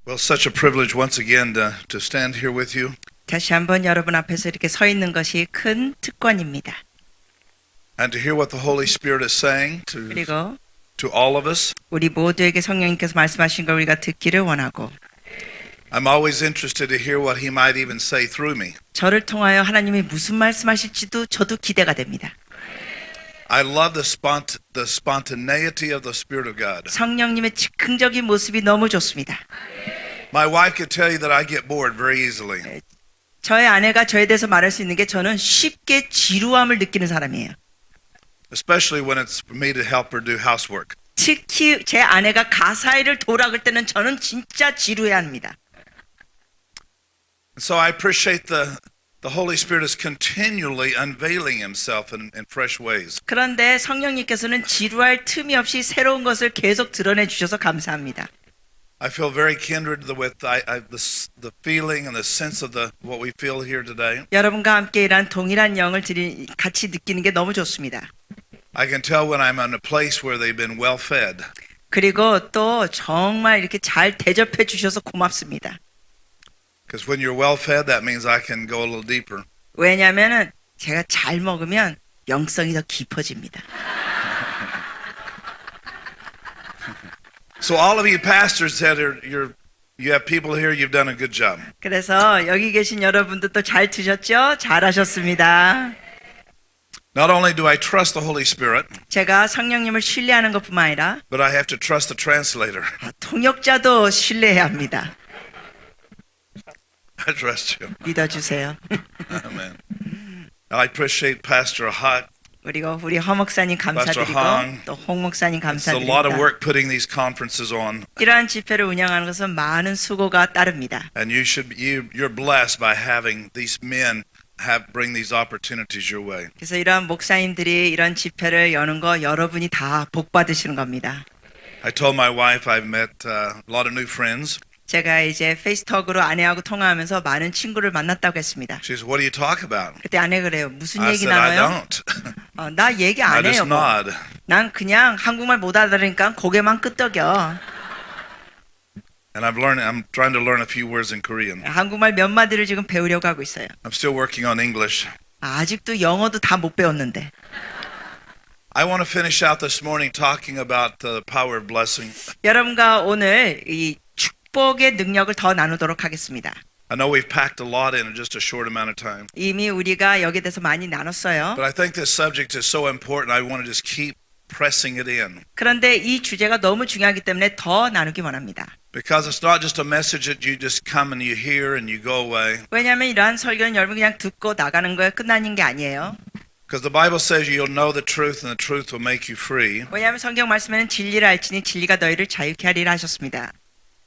Well, such a privilege once again to stand here with you 다시 한번 여러분 앞에서 이렇게 서 있는 것이 큰 특권입니다. and to hear what the Holy Spirit is saying 그리고 to all of us. 우리 모두에게 성령님께서 말씀하신 걸 우리가 듣기를 원하고 I'm always interested to hear what He might even say through me. 저를 통하여 하나님이 무슨 말씀하실지도 저도 기대가 됩니다. I love the spontaneity of the Spirit of God. 성령님의 즉흥적인 모습이 너무 좋습니다. My wife could tell you that I get bored very easily. 저의 아내가 저에 대해서 말할 수 있는 게 저는 쉽게 지루함을 느끼는 사람이에요. Especially when it's for me to help her do housework. 특히 제 아내가 가사일을 도락을 때는 저는 진짜 지루해합니다. So I appreciate the Holy Spirit is continually unveiling Himself in fresh ways. 그런데 성령님께서는 지루할 틈이 없이 새로운 것을 계속 드러내 주셔서 감사합니다. I feel very kindred with the feeling and the sense of what we feel here today. 여러분과 함께 이런 동일한 영을 같이 느끼는 게 너무 좋습니다. I can tell when I'm in a place where they've been well fed. 그리고 또 정말 이렇게 잘 대접해 주셔서 고맙습니다. Because when you're well fed, that means I can go a little deeper. 왜냐하면은 제가 잘 먹으면 영성이 더 깊어집니다. So all of you pastors that you have people here, you've done a good job. 그래서 여기 계신 여러분들도 잘 드셨죠? 잘하셨습니다. Not only do I trust the Holy Spirit, 제가 성령님을 신뢰하는 것뿐만 아니라 but I have to trust the translator. 통역자도 신뢰해야 합니다. I trust you. 믿어주세요. Amen. I appreciate Pastor Hawk. 그리고 우리 허 목사님 감사드리고 Hong. 또 홍 목사님 It's a lot of 감사드립니다. work putting these conferences on, 이러한 집회를 운영하는 것은 많은 수고가 따릅니다. and you're blessed by having these men bring these opportunities your way. 그래서 이러한 목사님들이 이런 집회를 여는 거 여러분이 다 복 받으시는 겁니다. I told my wife I've met a lot of new friends. 제가 이제 페이스톡으로 아내하고 통화하면서 많은 친구를 만났다고 했습니다. She says, "What do you talk about?" 그때 아내 그래요. 무슨 I 얘기 said, "I 나눠요? don't." 나 얘기 I 안 just 해요. 뭐. nod. 난 그냥 한국말 못 알아들으니까 고개만 끄덕여. And I'm trying to learn a few words in Korean. 한국말 몇 마디를 지금 배우려고 하고 있어요. I'm still working on English. 아직도 영어도 다 못 배웠는데. I want to finish out this morning talking about the power of blessing. 여러분과 오늘 이 축복의 능력을 더 나누도록 하겠습니다. I know we've packed a lot in just a short amount of time. 이미 우리가 여기에 대해서 많이 나눴어요. But I think this subject is so important, I want to just keep pressing it in. 그런데 이 주제가 너무 중요하기 때문에 더 나누기 원합니다. Because it's not just a message that you just come and you hear and you go away. 왜냐하면 이러한 설교는 여러분 그냥 듣고 나가는 거에 끝나는 게 아니에요. Because the Bible says you'll know the truth and the truth will make you free. 왜냐하면 성경 말씀에는 진리를 알지니 진리가 너희를 자유케 하리라 하셨습니다.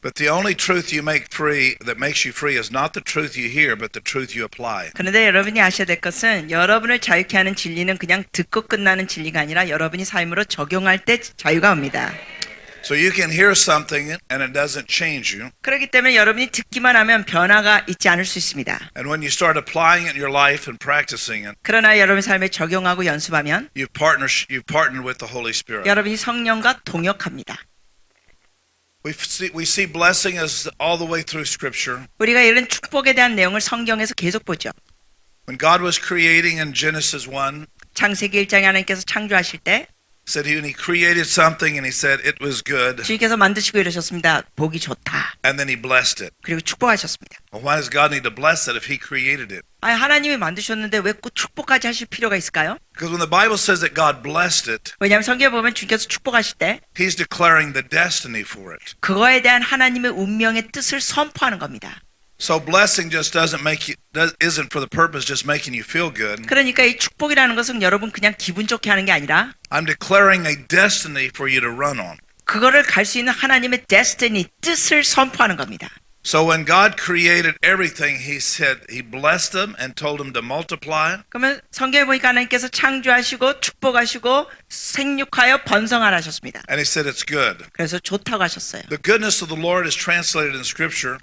But the only truth you make free that makes you free is not the truth you hear, but the truth you apply. 그런데 여러분이 아셔야 될 것은 여러분을 자유케 하는 진리는 그냥 듣고 끝나는 진리가 아니라 여러분이 삶으로 적용할 때 자유가 옵니다. So you can hear something and it doesn't change you. 그렇기 때문에 여러분이 듣기만 하면 변화가 있지 않을 수 있습니다. And when you start applying it in your life and practicing it, 그러나 여러분 삶에 적용하고 연습하면 you've partnered with the Holy Spirit. 여러분이 성령과 동역합니다. We see blessing as all the way through Scripture. 우리가 이런 축복에 대한 내용을 성경에서 계속 보죠. When God was creating in Genesis 1, 창세기 1장에 하나님께서 창조하실 때 said when He created something and He said it was good, 주님께서 만드시고 이러셨습니다. 보기 좋다. and then He blessed it. 그리고 축복하셨습니다. Well, why does God need to bless it if He created it? 하나님이 만드셨는데 왜 꼭 축복까지 하실 필요가 있을까요? Because when the Bible says that God blessed it, 왜냐하면 성경에 보면 주님께서 축복하실 때 He's declaring the destiny for it. 그거에 대한 하나님의 운명의 뜻을 선포하는 겁니다. So blessing just isn't for the purpose just making you feel good. 그러니까 이 축복이라는 것은 여러분 그냥 기분 좋게 하는 게 아니라 I'm declaring a destiny for you to run on. 그거를 갈 수 있는 하나님의 destiny, 뜻을 선포하는 겁니다. So when God created everything, He said He blessed them and told them to multiply. 그러면 성경에 보니까 하나님께서 창조하시고 축복하시고 생육하여 번성하라 하셨습니다. And He said it's good. 그래서 좋다고 하셨어요. The goodness of the Lord is translated in Scripture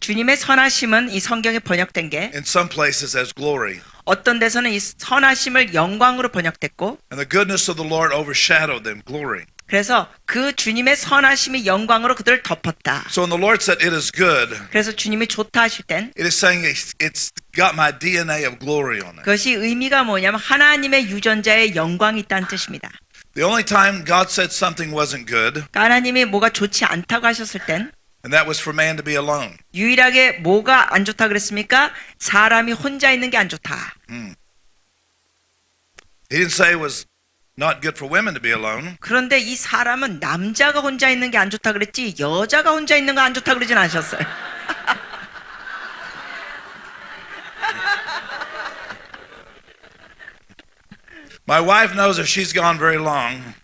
주님의 선하심은 이 성경에 번역된 게 in some places as glory. 어떤 데서는 이 선하심을 영광으로 번역됐고 And the goodness of the Lord overshadowed them, glory. 그래서 그 주님의 선하심이 영광으로 그들을 덮었다. So when the Lord said it is good, 그래서 주님이 좋다 하실 땐 it is saying it's got my DNA of glory on it. 그것이 의미가 뭐냐면 하나님의 유전자의 영광이 있다는 뜻입니다. The only time God said something wasn't good, 그러니까 하나님이 뭐가 좋지 않다고 하셨을 땐 and that was for man to be alone. 유일하게 뭐가 안 좋다 그랬습니까? 사람이 혼자 있는 게 안 좋다. He didn't say it was not good for women to be alone. 그런데 이 사람은 남자가 혼자 있는 게 안 좋다 그랬지 여자가 혼자 있는 거 안 좋다 그러진 않으셨어요. My wife knows if she's gone very long.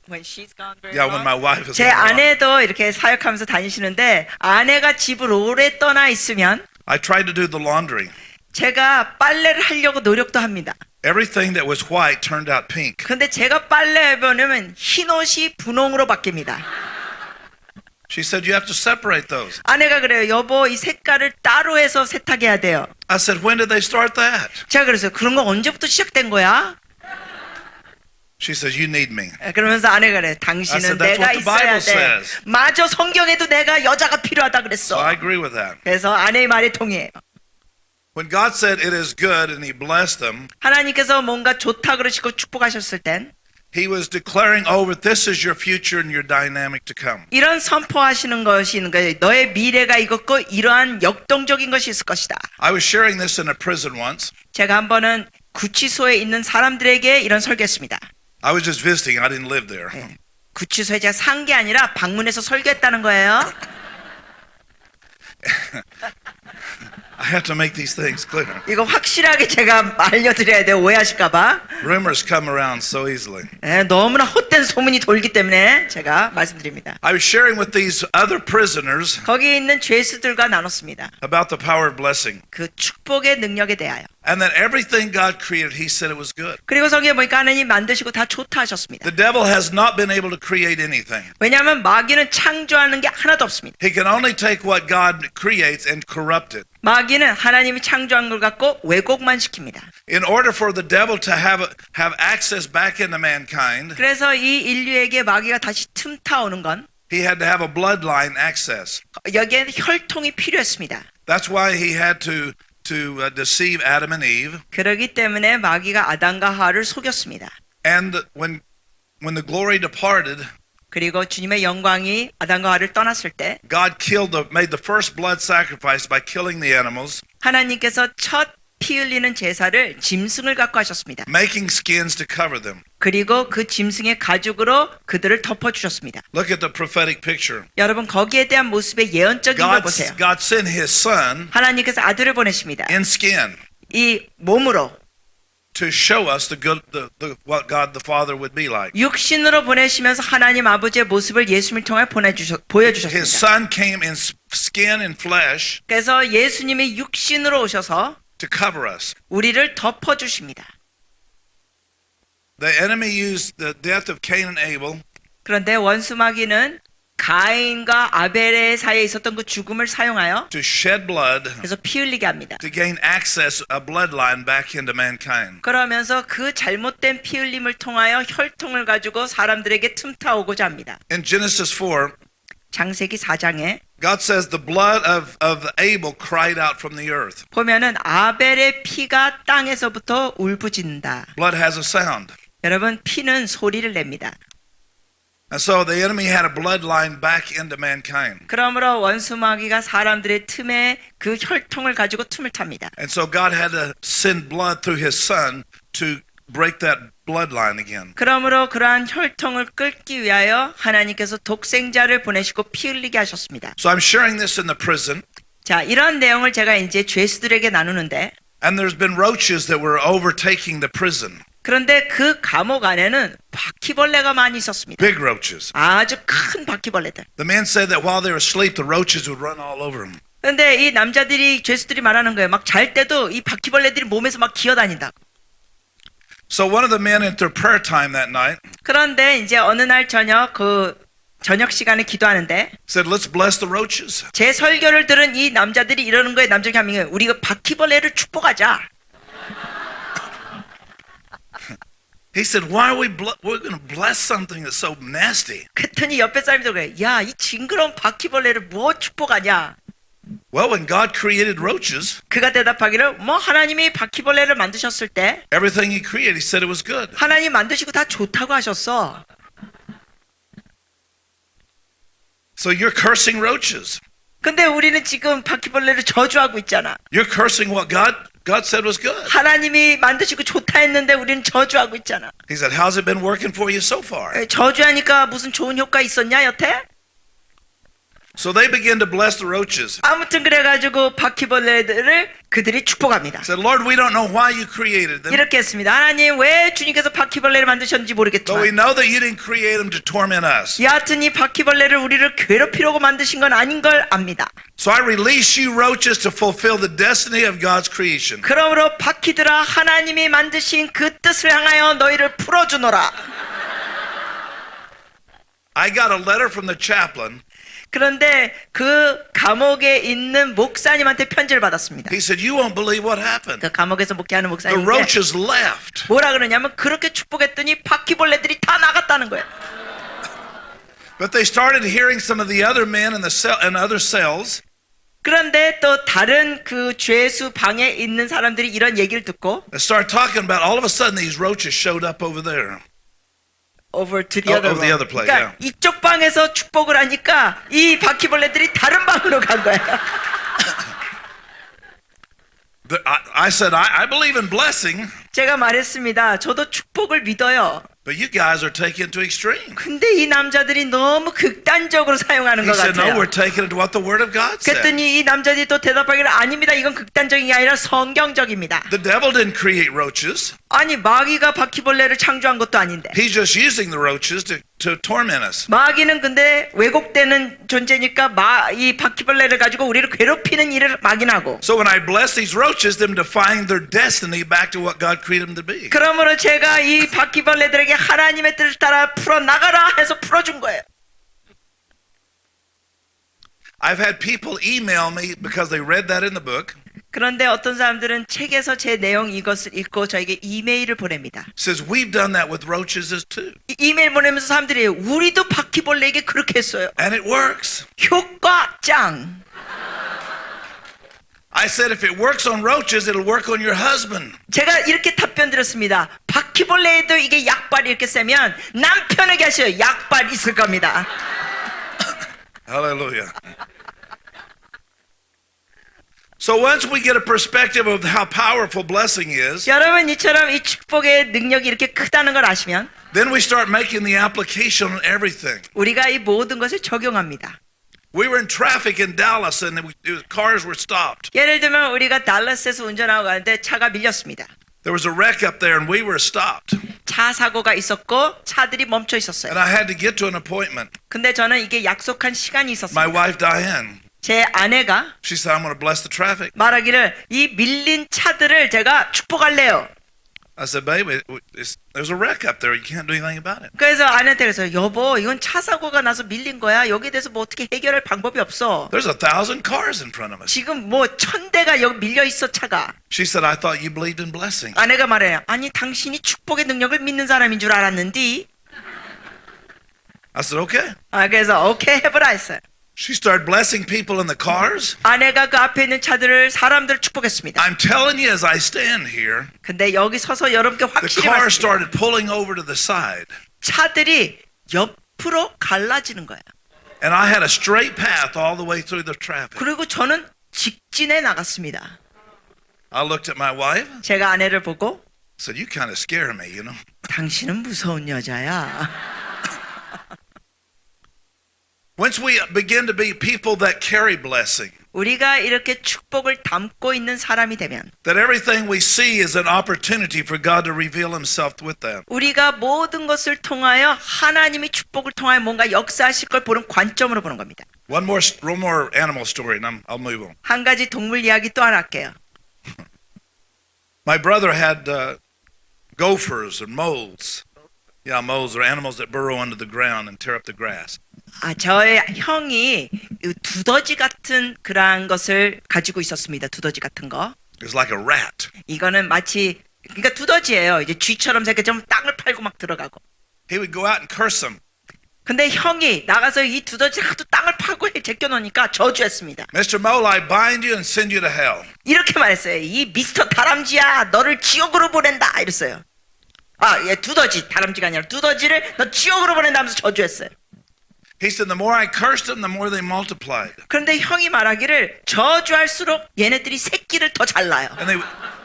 When she's gone very Yeah, when long. my wife is 제 gone long, 아내도 이렇게 사역하면서 다니시는데 아내가 집을 오래 떠나 있으면 I tried to do the laundry. 제가 빨래를 하려고 노력도 합니다. Everything that was white turned out pink. 근데 제가 빨래해보면 흰 옷이 분홍으로 바뀝니다. She said, you have to separate those. 아내가 그래요. 여보 이 색깔을 따로 해서 세탁해야 돼요. I said, when did they start that? 제가 그래서 그런 거 언제부터 시작된 거야? She says, you need me. 그러면서 아내가 그래. I 당신은 said, "That's 내가 what the 있어야 Bible 돼. says." 맞아 성경에도 내가 여자가 필요하다 So 그랬어. I agree with that. 그래서 아내의 말에 동의해요. When God said it is good and he blessed them, 하나님께서 뭔가 좋다 그러시고 축복하셨을 땐 he was declaring over, this is your future and your dynamic to come. 이런 선포하시는 것이 있는 거예요. 너의 미래가 이것고 이러한 역동적인 것이 있을 것이다. I was sharing this in a prison once. 제가 한 번은 구치소에 있는 사람들에게 이런 설교했습니다. I was just visiting. I didn't live there. 네. 구치소에 제가 산 게 아니라 방문해서 설교했다는 거예요. I have to make these things clear. 이거 확실하게 제가 알려드려야 돼요. 오해하실까 봐. Rumors come around so easily. 네, 너무나 헛된 소문이 돌기 때문에 제가 말씀드립니다. I was sharing with these other prisoners 거기에 있는 죄수들과 나눴습니다. about the power of blessing. 그 축복의 능력에 대하여. And that everything God created, he said it was good. 그리고 성경에 보니까 하나님 만드시고 다 좋다 하셨습니다. The devil has not been able to create anything. 왜냐하면 마귀는 창조하는 게 하나도 없습니다. He can only take what God creates and corrupt it. 마귀는 하나님이 창조한 걸 갖고 왜곡만 시킵니다. In order for the devil to have access back into mankind, 그래서 이 인류에게 마귀가 다시 틈타오는 건 he had to have a bloodline access. 여기에는 혈통이 필요했습니다. That's why he had to deceive Adam and Eve. 그러기 때문에 마귀가 아담과 하와를 속였습니다. And when the glory departed, 그리고 주님의 영광이 아담과 하와를 떠났을 때 God made the first blood sacrifice by killing the animals, 하나님께서 첫 피 흘리는 제사를 짐승을 갖고 하셨습니다. making skins to cover them. 그리고 그 짐승의 가죽으로 그들을 덮어주셨습니다. Look at the prophetic picture. 여러분 거기에 대한 모습의 예언적인 걸 보세요. God sent his son 하나님께서 아들을 보내십니다. in skin 이 몸으로 to show us what God the Father would be like. 육신으로 보내시면서 하나님 아버지의 모습을 예수님을 통해 His 보여주셨습니다. son came in skin and flesh 그래서 예수님이 육신으로 오셔서 to cover us. 우리를 덮어주십니다. The enemy used the death of Cain and Abel 그런데 원수마귀는 가인과 아벨의 사이에 있었던 그 죽음을 사용하여 to shed blood 그래서 피 흘리게 합니다. to gain access, a bloodline back into mankind. 그러면서 그 잘못된 피 흘림을 통하여 혈통을 가지고 사람들에게 틈타오고자 합니다. In Genesis 4, 창세기 4장에 God says the blood of Abel cried out from the earth. 보면은 아벨의 피가 땅에서부터 울부짖는다. Blood has a sound. 여러분 피는 소리를 냅니다. And so the enemy had a bloodline back into mankind. 그러므로 원수마귀가 사람들의 틈에 그 혈통을 가지고 틈을 탑니다. And so God had to send blood through his son to break that bloodline again. 그러므로 그러한 혈통을 끊기 위하여 하나님께서 독생자를 보내시고 피 흘리게 하셨습니다. So I'm sharing this in the prison. 자, 이런 내용을 제가 이제 죄수들에게 나누는데 And there's been roaches that were overtaking the prison. 그런데 그 감옥 안에는 바퀴벌레가 많이 있었습니다. Big roaches. 아주 큰 바퀴벌레들. The men said that while they were asleep, the roaches would run all over them. 그런데 이 남자들이 죄수들이 말하는 거예요. 막 잘 때도 이 바퀴벌레들이 몸에서 막 기어다닌다. So one of the men at their prayer time that night 그런데 이제 어느 날 저녁 시간에 기도하는데 said, let's bless the roaches. 제 설교를 들은 이 남자들이 이러는 거예요. 남자 한 명이 우리가 바퀴벌레를 축복하자. He said, why are we're going to bless something that's so nasty? 그랬더니 옆에 사람이 그래. 야, 이 징그러운 바퀴벌레를 뭐 축복하냐? Well, when God created roaches, 그가 대답하기를 뭐 하나님이 바퀴벌레를 만드셨을 때 everything he created, he said it was good. 하나님 만드시고 다 좋다고 하셨어. So you're cursing roaches. 근데 우리는 지금 바퀴벌레를 저주하고 있잖아. You're cursing what God said was good. 하나님이 만드시고 좋다 했는데 우리는 저주하고 있잖아. He said, how's it been working for you so far? 저주하니까 무슨 좋은 효과 있었냐 여태? So they began to bless the roaches. 아무튼 그래가지고 바퀴벌레들을 그들이 축복합니다. Said, Lord, we don't know why you created them, 이렇게 했습니다. 하나님 왜 주님께서 바퀴벌레를 만드셨는지 but we 모르겠지만 know that you didn't create them to torment us. 여하튼 이 바퀴벌레를 우리를 괴롭히려고 만드신 건 아닌 걸 압니다. So I release you roaches to fulfill the destiny of God's creation. 그러므로 바퀴들아 하나님이 만드신 그 뜻을 향하여 너희를 풀어주노라. I got a letter from the chaplain. 그런데 그 감옥에 있는 목사님한테 편지를 받았습니다. He said, you won't believe what happened. 그 감옥에서 목회하는 The 목사님인데 roaches left. 뭐라 그러냐면 그렇게 축복했더니 바퀴벌레들이 다 나갔다는 거예요. But they started hearing some of the other men in the cell and other cells. 그런데 또 다른 그 죄수 방에 있는 사람들이 이런 얘기를 듣고 They started talking about all of a sudden these roaches showed up over there. over to the other over the room. other place, 그러니까 이쪽 방에서 축복을 하니까 이 바퀴벌레들이 다른 방으로 간 거예요. I said, I believe in blessing, 제가 말했습니다. 저도 축복을 믿어요. but you guys are taking it to extreme. 근데 이 남자들이 너무 극단적으로 사용하는 He 것 said, no, 같아요. we're taking it to what the Word of God said. 그랬더니 이 남자들이 또 대답하기를 아닙니다. 이건 극단적인 게 아니라 성경적입니다. The devil didn't create roaches. 아니 마귀가 바퀴벌레를 창조한 것도 아닌데 He's just using the roaches to torment us. 마귀는 근데 왜곡되는 존재니까 이 바퀴벌레를 가지고 우리를 괴롭히는 일을 마귀는 하고 So when I bless these roaches, them defying their destiny back to what God created them to be. 그러므로 제가 이 바퀴벌레들에게 하나님의 뜻을 따라 풀어나가라 해서 풀어준 거예요. I've had people email me because they read that in the book. 그런데 어떤 사람들은 책에서 제 내용 이것을 읽고 저에게 이메일을 보냅니다. Says we've done that with roaches as too, 이메일 보내면서 사람들이 우리도 바퀴벌레에게 그렇게 했어요. and it works. 효과 짱. I said if it works on roaches, it'll work on your husband. 제가 이렇게 답변 드렸습니다. 바퀴벌레에도 이게 약발이 이렇게 세면 남편에게 하셔요. 약발 있을 겁니다. Hallelujah. So once we get a perspective of how powerful blessing is, 여러분 이처럼 이 축복의 능력이 이렇게 크다는 걸 아시면 then we start making the application on everything. 우리가 이 모든 것을 적용합니다. We were in traffic in Dallas and cars were stopped. 예를 들면 우리가 달라스에서 운전하고 가는데 차가 밀렸습니다. There was a wreck up there and we were stopped. 차 사고가 있었고 차들이 멈춰 And 있었어요. I had to get to an appointment. 근데 저는 이게 약속한 시간이 My 있었습니다. wife Diane, 제 아내가 she said, I'm going to bless the traffic. 말하기를 이 밀린 차들을 제가 축복할래요. I said, baby, there's a wreck up there. You can't do anything about it. 그래서 아내한테 그래서 여보 이건 차 사고가 나서 밀린 거야. 여기에 대해서 뭐 어떻게 해결할 방법이 없어. There's 1,000 cars in front of us. 지금 뭐 1000대가 여기 밀려 있어 차가. She said, I thought you believed in blessing. 아내가 말해요. 아니 당신이 축복의 능력을 믿는 사람인 줄 알았는데. I said, okay. 그래서 오케이 해보라 했어요. She started blessing people in the cars. 아내가 그 앞에 있는 차들을 사람들을 축복했습니다. I'm telling you as I stand here, 근데 여기 서서 여러분께 the 확실히 cars 말씀드려요. started pulling over to the side. 차들이 옆으로 갈라지는 거예요. And I had a straight path all the way through the traffic. 그리고 저는 직진해 나갔습니다. I looked at my wife, 제가 아내를 보고 said, you kind of scare me, you know. 당신은 무서운 여자야. Once we begin to be people that carry blessing, 우리가 이렇게 축복을 담고 있는 사람이 되면 that everything we see is an opportunity for God to reveal himself with that. 우리가 모든 것을 통하여 하나님이 축복을 통하여 뭔가 역사하실 걸 보는 관점으로 보는 겁니다. One more animal story, and I'll move on. 한 가지 동물 이야기 또 하나 할게요. My brother had gophers or moles. Yeah, moles are animals that burrow under the ground and tear up the grass. 저의 형이 두더지 같은 그러한 것을 가지고 있었습니다. 두더지 같은 거. It's like a rat. 이거는 마치 그러니까 두더지예요. 이제 쥐처럼 생겨 좀 땅을 팔고 막 들어가고. He would go out and curse them. 근데 형이 나가서 이 두더지 하도 땅을 파고 제껴놓으니까 저주했습니다. Mr. Mole, I bind you and send you to hell. 이렇게 말했어요. 이 미스터 다람쥐야, 너를 지옥으로 보낸다. 이랬어요. 아, 예, 두더지, 다람쥐가 아니라 두더지를 너 지옥으로 보낸다 하면서 저주했어요. He said, the more I cursed them, the more they multiplied. 그런데 형이 말하기를 저주할수록 얘네들이 새끼를 더 잘 낳아요. And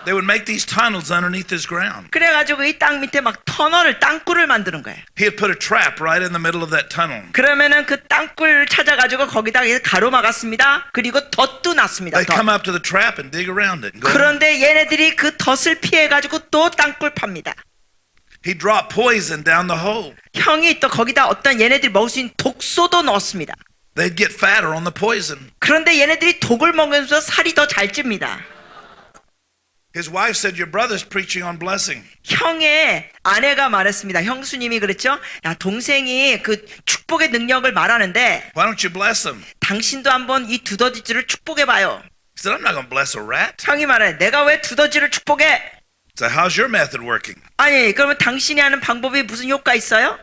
they would make these tunnels underneath his ground. 그래가지고 이 땅 밑에 막 터널을, 땅굴을 만드는 거예요. He had put a trap right in the middle of that tunnel. 그러면은 그 땅굴을 찾아가지고 거기다 가로막았습니다. 그리고 덫도 놨습니다. They'd come up to the trap and dig around it. And go. 그런데 얘네들이 그 덫을 피해가지고 또 땅굴 팝니다. He dropped poison down the hole. 형이 또 거기다 어떤 얘네들이 먹을 수 있는 독소도 넣었습니다. They'd get fatter on the poison. 그런데 얘네들이 독을 먹으면서 살이 더 잘 찝니다. His wife said, your brother's preaching on blessing. 형의 아내가 말했습니다. 형수님이 그랬죠. 야, 동생이 그 축복의 능력을 말하는데 Why don't you bless him? 당신도 한번 이 두더지를 축복해봐요. He said, I'm not going to bless a rat. 형이 말해. 내가 왜 두더지를 축복해? So how's your method working? 아니, 그러면 당신이 하는 방법이 무슨 효과 있어요?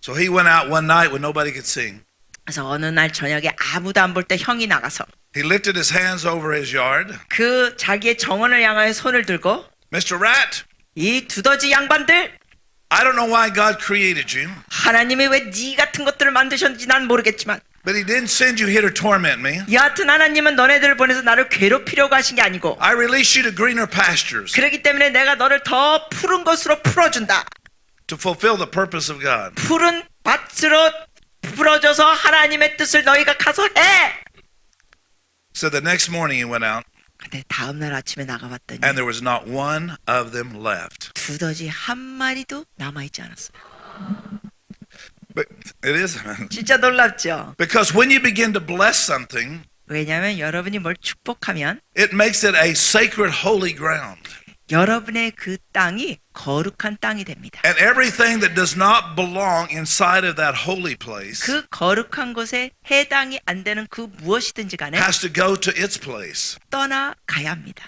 So he went out one night when nobody could see. 그래서 어느 날 저녁에 아무도 안 볼 때 형이 나가서 He lifted his hands over his yard. 그 자기의 정원을 향하여 손을 들고 Mr. Rat, 이 두더지 양반들, I don't know why God created you, 하나님이 왜 네 같은 것들을 만드셨는지 난 모르겠지만 but he didn't send you here to torment me. 여하튼 하나님은 너네들을 보내서 나를 괴롭히려고 하신 게 아니고 I release you to greener pastures 그렇기 때문에 내가 너를 더 푸른 곳으로 풀어준다. to fulfill the purpose of God. 푸른 밭으로 풀어줘서 하나님의 뜻을 너희가 가서 해. So the next morning he went out 근데 다음날 아침에 나가봤더니 and there was not one of them left. 두더지 한 마리도 남아있지 않았어요. But it is 진짜 놀랍죠? because when you begin to bless something, 왜냐하면 여러분이 뭘 축복하면 it makes it a sacred holy ground. 여러분의 그 땅이 거룩한 땅이 됩니다. And everything that does not belong inside of that holy place 그 거룩한 곳에 해당이 안 되는 그 무엇이든지 간에 has to go to its place. 떠나가야 합니다.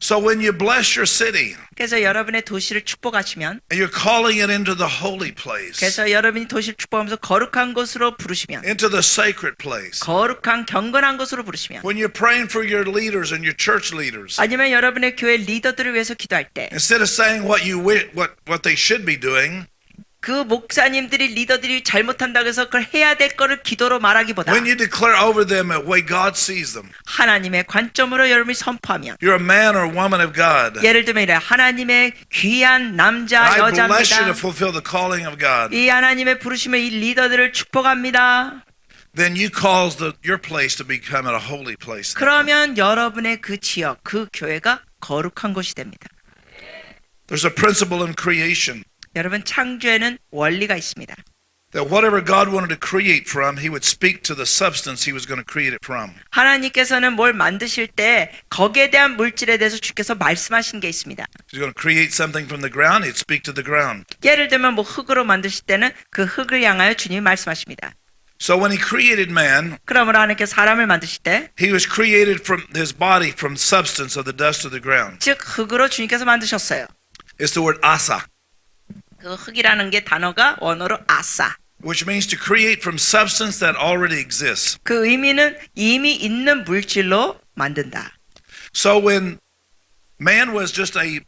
So when you bless your city 그래서 여러분의 도시를 축복하시면 and you're calling it into the holy place, 그래서 여러분이 도시를 축복하면서 거룩한 곳으로 부르시면 into the sacred place, 거룩한 경건한 곳으로 부르시면 when you're praying for your leaders and your church leaders, 아니면 여러분의 교회 리더들을 위해서 기도할 때 그 instead of saying what you what they should be doing, 목사님들이 리더들이 잘못한다고 해서 그걸 해야 될 거를 기도로 말하기보다 when you declare over them the way God sees them, 하나님의 관점으로 여러분이 선포하면 you're a man or woman of God. 예를 들면 이래 하나님의 귀한 남자 I bless you to 여자입니다. fulfill the calling of God. 이 하나님의 부르심을 이 리더들을 축복합니다. Then you cause your place to become a holy place. 그러면 여러분의 그 지역, 그 교회가 거룩한 곳이 됩니다. There's a principle in creation 여러분 창조에는 원리가 있습니다. that whatever God wanted to create from, He would speak to the substance He was going to create it from. 하나님께서는 뭘 만드실 때 거기에 대한 물질에 대해서 주께서 말씀하신 게 있습니다. If He's going to create something from the ground, He'd speak to the ground. 예를 들면 뭐 흙으로 만드실 때는 그 흙을 향하여 주님이 말씀하십니다. So when He created man, 그러므로 하나님께서 사람을 만드실 때 He was created from his body from substance of the dust of the ground. 즉 흙으로 주님께서 만드셨어요. It's the word asa, 그 흙이라는 게 단어가 원어로 아사. which means to create from substance that already exists. 그 의미는 이미 있는 물질로 만든다. So when man was just a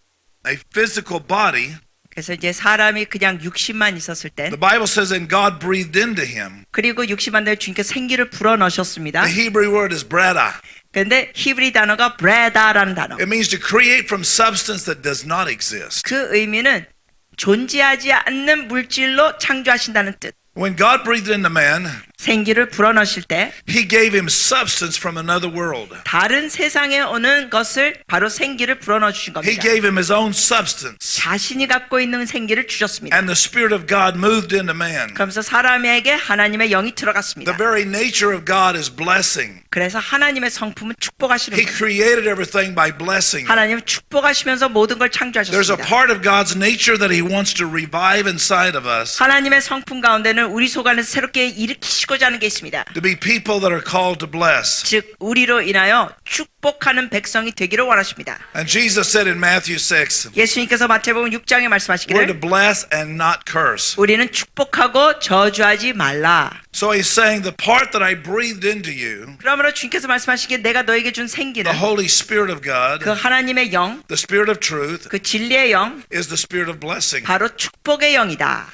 physical body, 그래서 이제 사람이 그냥 육신만 있었을 땐 the Bible says, and God breathed into him. 그리고 육신만 되어 주님께서 생기를 불어넣으셨습니다. The Hebrew word is brada. 그런데 히브리 단어가 브레다라는 단어. It means to create from substance that does not exist. 그 의미는 존재하지 않는 물질로 창조하신다는 뜻. When God breathed into man, 생기를 불어넣으실 때 He gave him substance from another world. 다른 세상에 오는 것을 바로 생기를 불어넣어 주신 He 겁니다. gave him his own substance. 자신이 갖고 있는 생기를 주셨습니다. And the Spirit of God moved into man. 그러면서 사람에게 하나님의 영이 The 들어갔습니다. very nature of God is blessing. 그래서 하나님의 성품은 축복하시는 He 거예요. created everything by blessing. 하나님은 축복하시면서 모든 걸 There's a 창조하셨습니다. part of God's nature that He wants to revive inside of us. 하나님의 성품 가운데는 우리 속 안에서 새롭게 일으키시고 주시고자 하는 게 있습니다. to be people that are called to bless. 즉 우리로 인하여 축복하는 백성이 되기를 원하십니다. And Jesus said in Matthew 6, 예수님께서 마태복음 6장에 we're to 말씀하시기를 bless and not curse. 우리는 축복하고 저주하지 말라. So he's saying the part that I breathed into you, 그러므로 주님께서 말씀하시기에 내가 너에게 준 생기는 the Holy Spirit of 그 God, 하나님의 영, the Spirit of truth, 그 진리의 영, is the Spirit of blessing. 바로 축복의 영이다.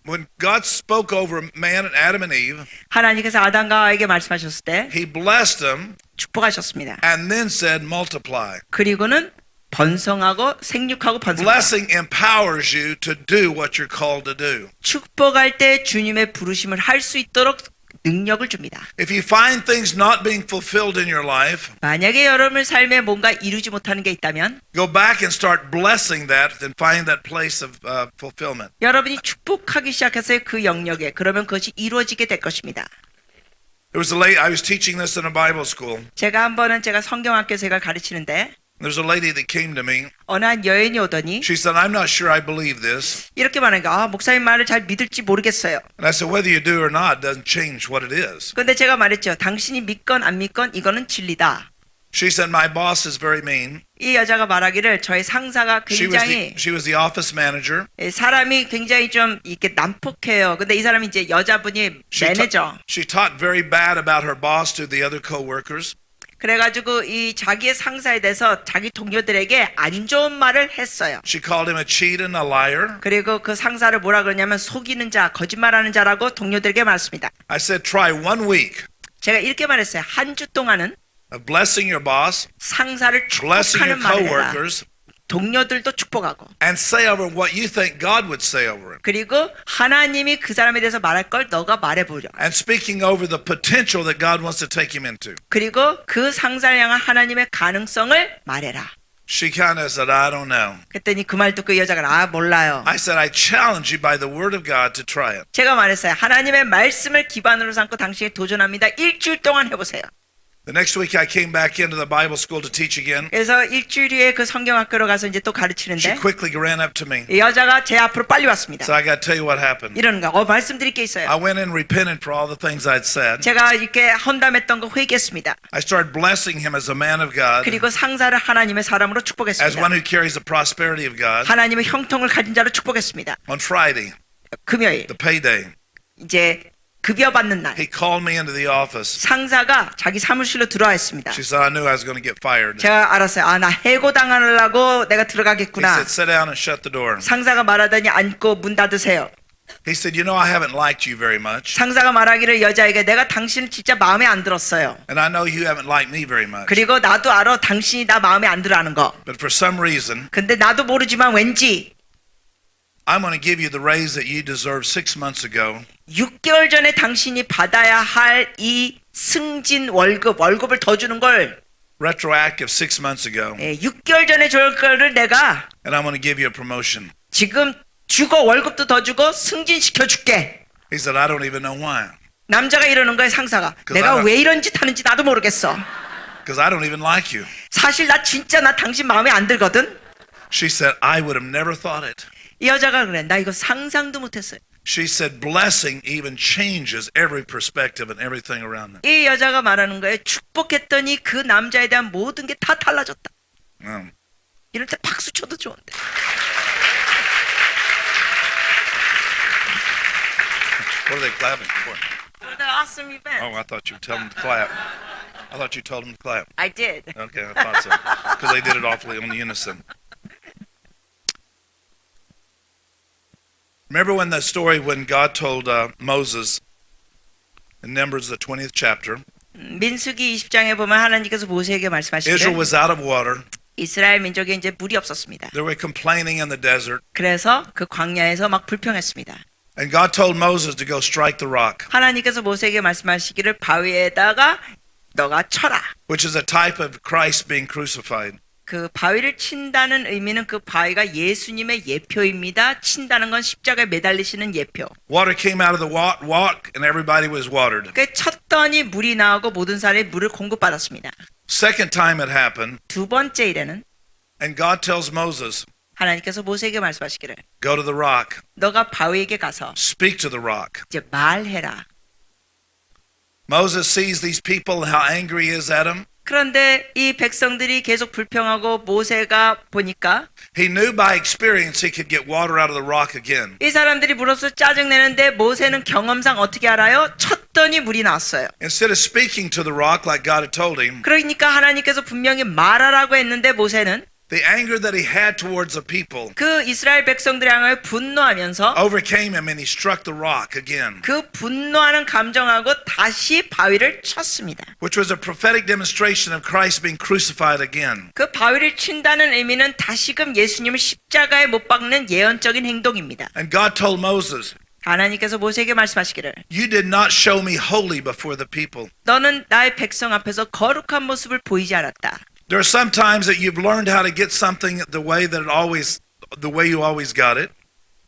When God spoke over man and Adam and Eve, 하나님께서 아담과 하와에게 말씀하셨을 때 he blessed them 축복하셨습니다. and then said multiply. 그리고는 번성하고 생육하고 번성하고 Blessing empowers you to do what you're called to do. 축복할 때 주님의 부르심을 할 수 있도록 능력을 줍니다. If you find things not being fulfilled in your life, 만약에 여러분의 삶에 뭔가 이루지 못하는 게 있다면 go back and start blessing that and find that place of fulfillment. 여러분이 축복하기 시작했어요. 그 영역에. 그러면 그것이 이루어지게 될 것입니다. There was a lady, I was teaching this in a Bible school. 제가 한 번은 제가 성경학교에서 이걸 가르치는데 There's a lady that came to me. 어느 한 여인이 오더니 She said, I'm not sure I believe this. 이렇게 말하니까 목사님 말을 잘 믿을지 모르겠어요. And I said, whether you do or not doesn't change what it is. 그런데 제가 말했죠. 당신이 믿건 안 믿건 이거는 진리다. She said, my boss is very mean. 이 여자가 말하기를 저희 상사가 굉장히 She was the office manager. 사람이 굉장히 좀 이렇게 난폭해요. 근데 이 사람이 이제 여자분이 매니저. She talked very bad about her boss to the other co-workers. 그래가지고 이 자기의 상사에 대해서 자기 동료들에게 안 좋은 말을 했어요. She called him a cheat and a liar. 그리고 그 상사를 뭐라 그러냐면 속이는 자, 거짓말하는 자라고 동료들에게 말했습니다. I said, try 1 week 제가 이렇게 말했어요. 한 주 동안은 of blessing your boss, 상사를 blessing your 축복하는 말을 해라. co-workers, 동료들도 축복하고 and say over what you think God would say over him. 그리고 하나님이 그 사람에 대해서 말할 걸 너가 말해보려. And speaking over the potential that God wants to take him into. 그리고 그 상사를 향한 하나님의 가능성을 말해라. She kind of said, I don't know. 그랬더니 그 말 듣고 이 여자가 몰라요. I said, I challenge you by the word of God to try it. 제가 말했어요. 하나님의 말씀을 기반으로 삼고 당신이 도전합니다. 일주일 동안 해보세요. The next week I came back into the Bible school to teach again. 그래서 일주일 뒤에 그 성경학교로 가서 이제 또 She 가르치는데 quickly ran up to me. 이 여자가 제 앞으로 빨리 왔습니다. So I got to tell you what happened. 이러는 거야. 말씀드릴 게 있어요. I went in repentant for all the things I'd said. 제가 이렇게 헌담했던 거 회개했습니다. I started blessing him as a man of God, 그리고 상사를 하나님의 사람으로 as 축복했습니다. one who carries the prosperity of God. 하나님의 형통을 가진 자로 축복했습니다. On Friday, 금요일 the payday, 이제 급여 받는 날 he called me into the office. 상사가 자기 사무실로 들어와 있습니다. She said, I knew I was going to get fired. 제가 알았어요. 나 해고당하려고 내가 He 들어가겠구나. said, sit down and shut the door. 상사가 말하더니 앉고 문 닫으세요. He said, you know, I haven't liked you very much. 상사가 말하기를 여자에게 내가 당신을 진짜 마음에 안 들었어요. And I know you haven't liked me very much. 그리고 나도 알아 당신이 나 마음에 안 들어 하는 거. But for some reason, 근데 나도 모르지만 왠지 I'm going to give you the raise that you deserved 6 months ago. 6개월 전에 당신이 받아야 할 이 승진 월급을 더 주는 걸 Retroactive 6 months ago. 6개월 전에 줄 거를 내가 And I'm going to give you a promotion. 지금 주고 월급도 더 주고 승진시켜 줄게. He said, I don't even know why. 남자가 이러는 거예요. 상사가. 내가 왜 이런 짓 하는지 나도 모르겠어. Because I don't even like you. 사실 나 당신 마음에 안 들거든. She said, I would have never thought it. 이 여자가 그래. 나 이거 상상도 못했어요. She said, blessing even changes every perspective and everything around them. 이 여자가 말하는 거예요. 축복했더니 그 남자에 대한 모든 게 다 달라졌다. 이럴 때 박수 쳐도 좋은데. What are they clapping for? For the awesome event. Oh, I thought you told them to clap. I thought you told them to clap. I did. Okay, I thought so. Because they did it awfully on unison. Remember when the story when God told Moses in Numbers the 20th chapter, 민수기 20장에 보면 하나님께서 모세에게 Israel 말씀하시기를 was out of water. 이스라엘 민족에 이제 물이 없었습니다. They were complaining in the desert. 그래서 그 광야에서 막 불평했습니다. And God told Moses to go strike the rock, 하나님께서 모세에게 말씀하시기를 바위에다가 너가 쳐라. which is a type of Christ being crucified. 그 바위를 친다는 의미는 그 바위가 예수님의 예표입니다. 친다는 건 십자가에 매달리시는 예표. Water came out of the rock and everybody was watered. 그 쳤더니 물이 나오고 모든 사람이 물을 공급받았습니다. Second time it happened, 두 번째 일에는 and God tells Moses, 하나님께서 모세에게 말씀하시기를 go to the rock, 너가 바위에게 가서 speak to the rock. 이제 말해라. Moses sees these people, how angry he is at them. 그런데 이 백성들이 계속 불평하고 모세가 보니까 He knew by experience he could get water out of the rock again. 이 사람들이 물어서 짜증내는데 모세는 경험상 어떻게 알아요? 쳤더니 물이 나왔어요. Instead of speaking to the rock like God had told him, 그러니까 하나님께서 분명히 말하라고 했는데 모세는 the anger that he had towards the people 그 이스라엘 백성들을 향하여 분노하면서 overcame him and he struck the rock again, 그 분노하는 감정하고 다시 바위를 쳤습니다. which was a prophetic demonstration of Christ being crucified again. 그 바위를 친다는 의미는 다시금 예수님을 십자가에 못 박는 예언적인 행동입니다. And God told Moses, 하나님께서 모세에게 말씀하시기를 you did not show me holy before the people. 너는 나의 백성 앞에서 거룩한 모습을 보이지 않았다. There are some times that you've learned how to get something the way you always got it.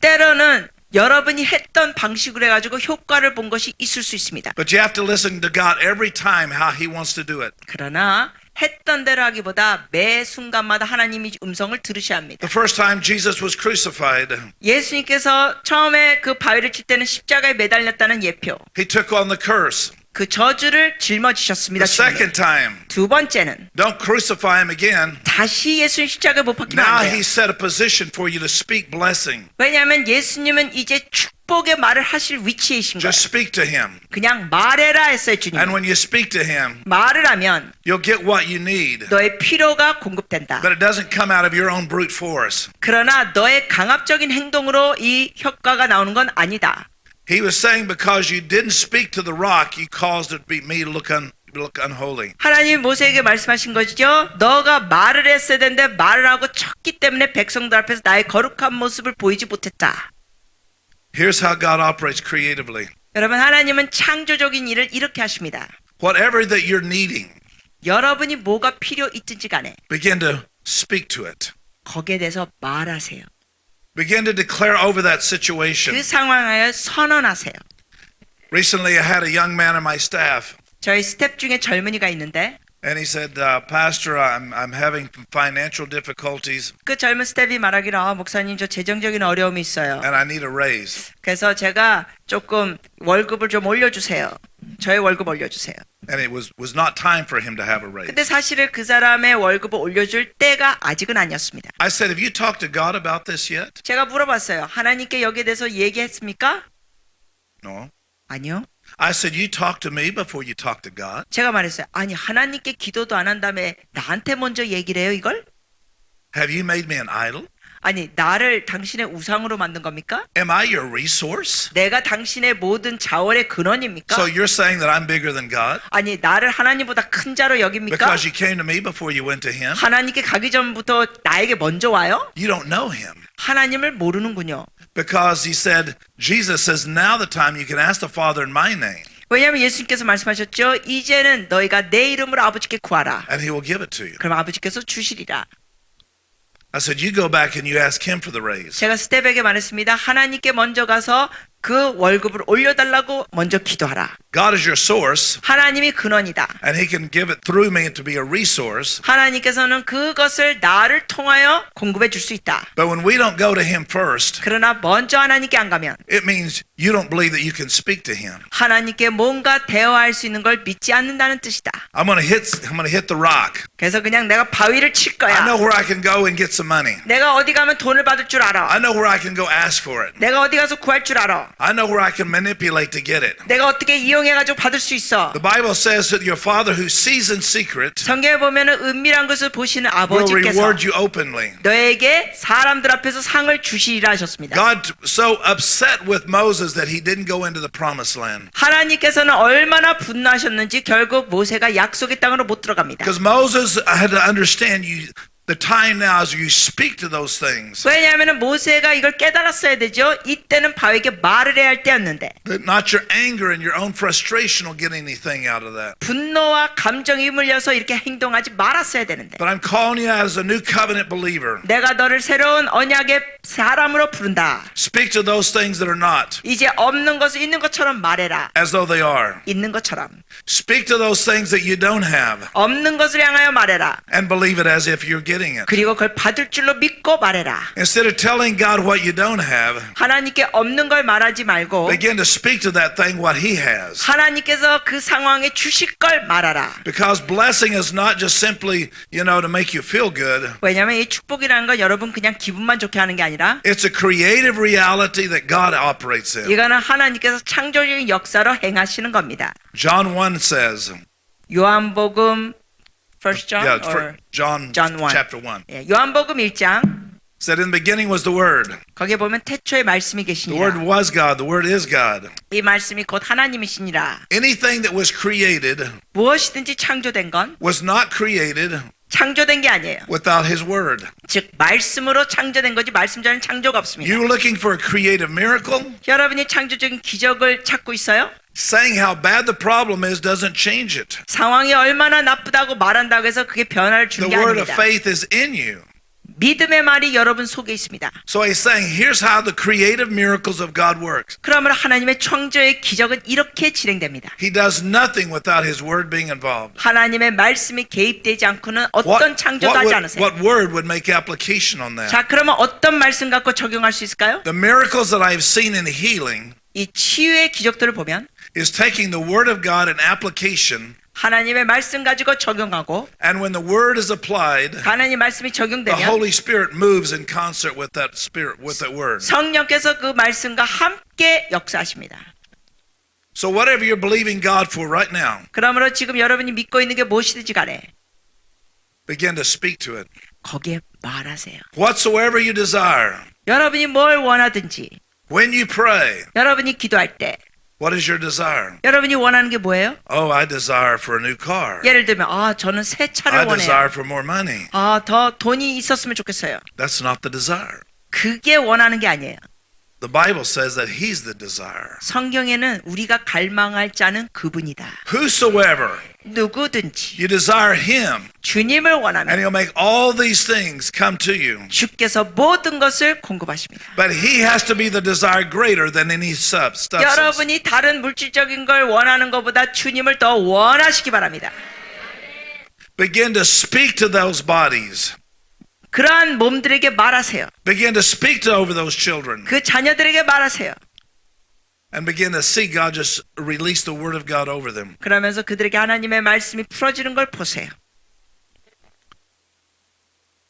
때로는 여러분이 했던 방식으로 해가지고 효과를 본 것이 있을 수 있습니다. But you have to listen to God every time how he wants to do it. 그러나 했던 대로 하기보다 매 순간마다 하나님이 음성을 들으셔야 합니다. The first time Jesus was crucified, 예수님께서 처음에 그 바위를 칠 때는 십자가에 매달렸다는 예표, he took on the curse. 그 저주를 짊어지셨습니다. The second time, 두 번째는 don't crucify him again. 다시 예수님 십자가에 못 박히면 Now 안 돼요. he set a position for you to speak blessing. 왜냐하면 예수님은 이제 축복의 말을 하실 위치이신 거예요. Just speak to him. 그냥 말해라 했어요, 주님. And when you speak to him, 말을 하면 you'll get what you need. 너의 필요가 공급된다. But it doesn't come out of your own brute force. 그러나 너의 강압적인 행동으로 이 효과가 나오는 건 아니다. He was saying because you didn't speak to the rock, you caused it to be me to look unholy. 하나님 모세에게 말씀하신 것이죠. 너가 말을 했어야 되는데 말을 하고 쳤기 때문에 백성들 앞에서 나의 거룩한 모습을 보이지 못했다. Here's how God operates creatively. 여러분, 하나님은 창조적인 일을 이렇게 하십니다. Whatever that you're needing, 여러분이 뭐가 필요 있든지 간에 begin to speak to it. 거기에 대해서 말하세요. Begin to declare over that 그 situation. 상황을 선언하세요. Recently, I had a young man on my staff, 저희 스텝 중에 젊은이가 있는데 and he said, Pastor, I'm having financial difficulties, 그 젊은 스텝이 말하기를 목사님 저 재정적인 어려움이 있어요. and I need a raise. 그래서 제가 조금 월급을 좀 올려주세요. 저의 월급 올려주세요. And it was not time for him to have a raise. 근데 사실은 그 사람의 월급을 올려줄 때가 아직은 아니었습니다. I said, have you talked to God about this yet? 제가 물어봤어요. 하나님께 여기에 대해서 얘기했습니까? No. 아니요. I said, you talk to me before you talk to God. 제가 말했어요. 아니 하나님께 기도도 안 한 다음에 나한테 먼저 얘기를 해요 이걸? Have you made me an idol? 아니 나를 당신의 우상으로 만든 겁니까? Am I your resource? 내가 당신의 모든 자원의 근원입니까? So you're saying that I'm bigger than God? 아니 나를 하나님보다 큰 자로 여깁니까? Because you came to me before you went to him? 하나님께 가기 전부터 나에게 먼저 와요? You don't know him. 하나님을 모르는군요. Because he said, Jesus says, now the time you can ask the Father in my name, 왜냐하면 예수님께서 말씀하셨죠. 이제는 너희가 내 이름으로 아버지께 구하라. and he will give it to you. 그럼 아버지께서 주시리라. I said, you go back and you ask him for the raise. 제가 스텝에게 말했습니다. 하나님께 먼저 가서 그 월급을 올려달라고 먼저 기도하라. God is your source, 하나님이 근원이다. and he can give it through me to be a resource. 하나님께서는 그것을 나를 통하여 공급해 줄 수 있다. But when we don't go to him first, 그러나 먼저 하나님께 안 가면 it means you don't believe that you can speak to him. 하나님께 뭔가 대화할 수 있는 걸 믿지 않는다는 뜻이다. I'm going to hit the rock. 그래서 그냥 내가 바위를 칠 거야. I know where I can go and get some money. 내가 어디 가면 돈을 받을 줄 알아. I know where I can go ask for it. 내가 어디 가서 구할 줄 알아. I know where I can manipulate to get it. 내가 어떻게 이용해가지고 받을 수 있어. The Bible says that your Father who sees in secret 성경에 보면은 은밀한 것을 보시는 will 아버지께서 reward you openly. 너에게 사람들 앞에서 상을 주시리라 하셨습니다. God so upset with Moses that he didn't go into the promised land. 하나님께서는 얼마나 분노하셨는지 결국 모세가 약속의 땅으로 못 들어갑니다. Because Moses had to understand the time now as you speak to those things. 왜냐하면 모세가 이걸 깨달았어야 되죠. 이때는 바위에게 말을 해야 할 때였는데 That not your anger and your own frustration will get anything out of that. 분노와 감정이 물려서 이렇게 행동하지 말았어야 되는데 But I'm calling you as a new covenant believer. 내가 너를 새로운 언약의 사람으로 부른다. Speak to those things that are not 이제 없는 것을 있는 것처럼 말해라. as though they are. 있는 것처럼. Speak to those things that you don't have 없는 것을 향하여 말해라. and believe it as if you're getting getting it. 그리고 그걸 받을 줄로 믿고 말해라. Instead of telling God what you don't have, 하나님께 없는 걸 말하지 말고 begin to speak to that thing what He has. 하나님께서 그 상황에 주실 걸 말하라. Because blessing is not just simply, to make you feel good. 왜냐하면 이 축복이라는 건 여러분 그냥 기분만 좋게 하는 게 아니라 It's a creative reality that God operates in. 이거는 하나님께서 창조적인 역사로 행하시는 겁니다. John 1 says, 요한복음 1 John yeah, or John 1. chapter 1, 예, 요한복음 1장 said in the beginning was the Word. 거기에 보면 태초에 말씀이 The Word 계시니라. was God. The Word is God. 이 말씀이 곧 하나님이시니라. Anything that was created 무엇이든지 창조된 건 was not created 창조된 게 아니에요. without His Word. 즉 말씀으로 창조된 거지 말씀 전에는 창조가 없습니다. You looking for a creative miracle? 여러분이 창조적인 기적을 찾고 있어요? Saying how bad the problem is doesn't change it. 상황이 얼마나 나쁘다고 말한다고 해서 그게 변화를 주는 The 게 word of 아닙니다. faith is in you. 믿음의 말이 여러분 속에 있습니다. So he's saying, here's how the creative miracles of God works. 그러므로 하나님의 창조의 기적은 이렇게 진행됩니다. He does nothing without his word being involved. 하나님의 말씀이 개입되지 않고는 어떤 창조도 하지 않으세요. what word would make application on that? 자, 그러면 어떤 말씀 갖고 적용할 수 있을까요? The miracles that I've seen in healing 이 치유의 기적들을 보면 is taking the word of God and application, 하나님의 말씀 가지고 적용하고 and when the word is applied, 하나님 말씀이 the 적용되면 Holy Spirit moves in concert with that spirit, with that word. 성령께서 그 말씀과 함께 역사하십니다. So whatever you're believing God for right now, 그러므로 지금 여러분이 믿고 있는 게 무엇이든지 간에 begin to speak to it. 거기에 말하세요. Whatsoever you desire, 여러분이 뭘 원하든지 when you pray, 여러분이 기도할 때 what is your desire? 여러분이 원하는 게 뭐예요? Oh, I desire for a new car. 예를 들면 저는 새 차를 I 원해요. desire for more money. 더 돈이 있었으면 좋겠어요. That's not the desire. 그게 원하는 게 아니에요. The Bible says that He's the desire. 성경에는 우리가 갈망할 자는 그분이다. Whosoever 누구든지 you desire Him, 주님을 and 원하면 He'll make all these things come to you. 주께서 모든 것을 공급하십니다. But He has to be the desire greater than any substance. 여러분이 다른 물질적인 걸 원하는 것보다 주님을 더 원하시기 바랍니다. Begin to speak to those bodies. 그러한 몸들에게 말하세요. Begin to speak to over those children. 그 자녀들에게 말하세요. And begin to see God just release the word of God over them. 그러면서 그들에게 하나님의 말씀이 풀어지는 걸 보세요.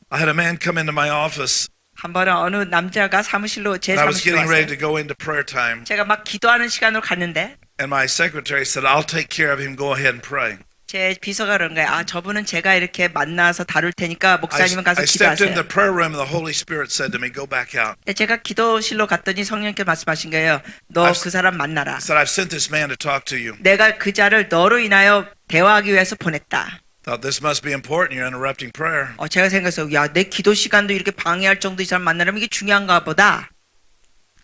I had a man come into my office. 한 번은 어느 남자가 사무실로 제 And I was 사무실로 getting ready 왔어요. to go into prayer time. 제가 막 기도하는 시간으로 갔는데 And my secretary said, I'll take care of him. Go ahead and pray. 제 비서가 그런 거예요. 저분은 제가 이렇게 만나서 다룰 테니까 목사님은 가서 I stepped 기도하세요. into the prayer room and the Holy Spirit said to me, go back out. 제가 기도실로 갔더니 성령께 말씀하신 거예요. 너 그 사람 만나라. He said, I've sent this man to talk to you. 내가 그 자를 너로 인하여 대화하기 위해서 보냈다. Thought this must be important. You're interrupting prayer. 제가 생각했어요. 내 기도 시간도 이렇게 방해할 정도 이 사람 만나려면 이게 중요한가 보다.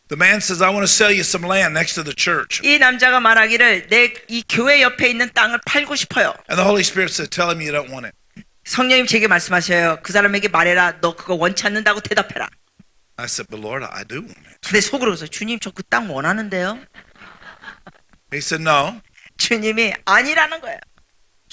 The man says, I want to sell you some land next to the church. 이 남자가 말하기를 내 이 교회 옆에 있는 땅을 팔고 싶어요. And the Holy Spirit said, tell him you don't want it. 성령님 제게 말씀하셔요. 그 사람에게 말해라. 너 그거 원치 않는다고 대답해라. I said, but Lord, I do want it. 근데 속으로 그래서 주님 저 그 땅 원하는데요. He said, no. 주님이 아니라는 거예요.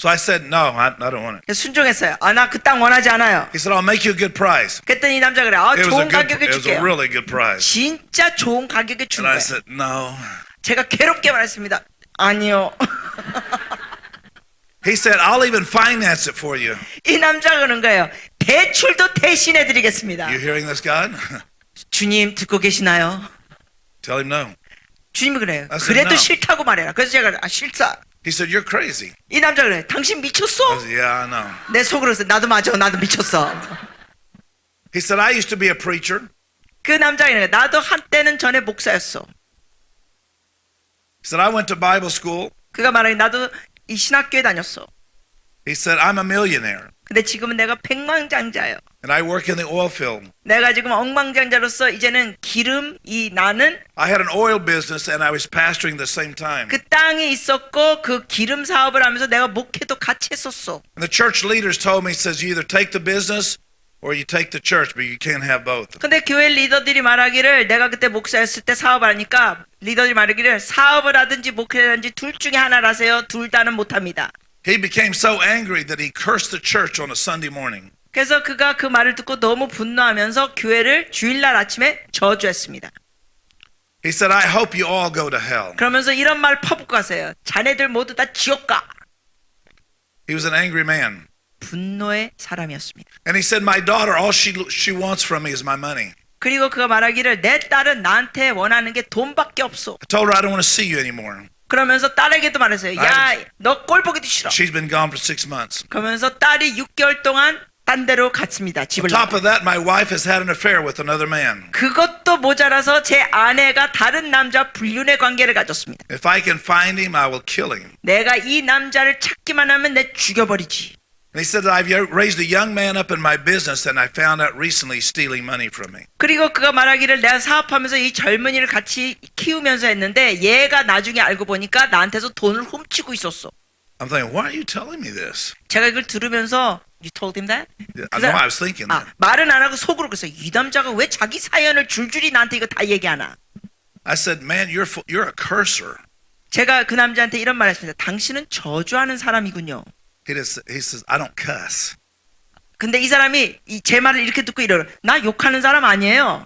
So I said, no, I don't want it. 그래서 순종했어요. 나 그 땅 원하지 않아요. He said, I'll make you a good price. 그랬더니 이 남자가 그래. 좋은 가격에 it was a 줄게요. really good price. 진짜 좋은 가격에 준 And I 거예요. said, no. 제가 괴롭게 말했습니다. 아니요. He said, I'll even finance it for you. 이 남자가 그런 거예요. 대출도 대신해 드리겠습니다. You hearing this, God? 주님 듣고 계시나요? Tell him no. 주님이 그래요. I said 그래도 no. 싫다고 말해라. 그래서 제가 싫다. He said, you're crazy. 이 남자가 그래. 당신 I 미쳤어? said, yeah, I know. 내 속으로 그래서 나도 맞아. 나도 미쳤어. He said, I used to be a preacher. 그 남자가 이래. 나도 한때는 전에 목사였어. He said, I went to Bible school. 그가 말하기 나도 이 신학교에 다녔어. He said, I'm a millionaire. 근데 지금은 내가 백만장자예요. And I work in the oil field. 내가 지금 억만장자로서 이제는 나는 I had an oil business and I was pastoring at the same time. 그 땅이 있었고 그 기름 사업을 하면서 내가 목회도 같이 했었어. And the church leaders told me, says, you either take the business or you take the church, but you can't have both. 근데 교회 리더들이 말하기를 내가 그때 목사였을 때 사업을 하니까 리더들이 말하기를 사업을 하든지 목회를 하든지 둘 중에 하나를 하세요. 둘 다는 못합니다. He became so angry that he cursed the church on a Sunday morning. 그래서 그가 그 말을 듣고 너무 분노하면서 교회를 주일날 아침에 저주했습니다. He said, I hope you all go to hell. 그러면서 이런 말 퍼붓고 가세요. 자네들 모두 다 지옥 가. He was an angry man. 분노의 사람이었습니다. And he said, my daughter, all she wants from me is my money. 그리고 그가 말하기를 내 딸은 나한테 원하는 게 돈밖에 없어. I told her I don't want to see you anymore. 그러면서 딸에게도 말했어요. 야, 너 꼴 보기도 싫어. She's been gone for 6 months. 그러면서 딸이 6개월 동안 딴 데로 갔습니다. On 집을 top 나가. of that, my wife has had an affair with another man. 그것도 모자라서 제 아내가 다른 남자 불륜의 관계를 가졌습니다. If I can find him, I will kill him. 내가 이 남자를 찾기만 하면 내 죽여버리지. And he said that I've raised a young man up in my business and I found out recently he's stealing money from me. 그리고 그가 말하기를 내가 사업하면서 이 젊은이를 같이 키우면서 했는데 얘가 나중에 알고 보니까 나한테서 돈을 훔치고 있었어. I'm thinking, why are you telling me this? 제가 이걸 들으면서 You told him that? I know I was thinking that. 말은 안 하고 속으로 그랬어요. 이 남자가 왜 자기 사연을 줄줄이 나한테 이거 다 얘기하나? I said, man, you're a cursor. 제가 그 남자한테 이런 말 했습니다. 당신은 저주하는 사람이군요. He says, I don't cuss. 근데 이 사람이 제 말을 이렇게 듣고 이러요. 나 욕하는 사람 아니에요.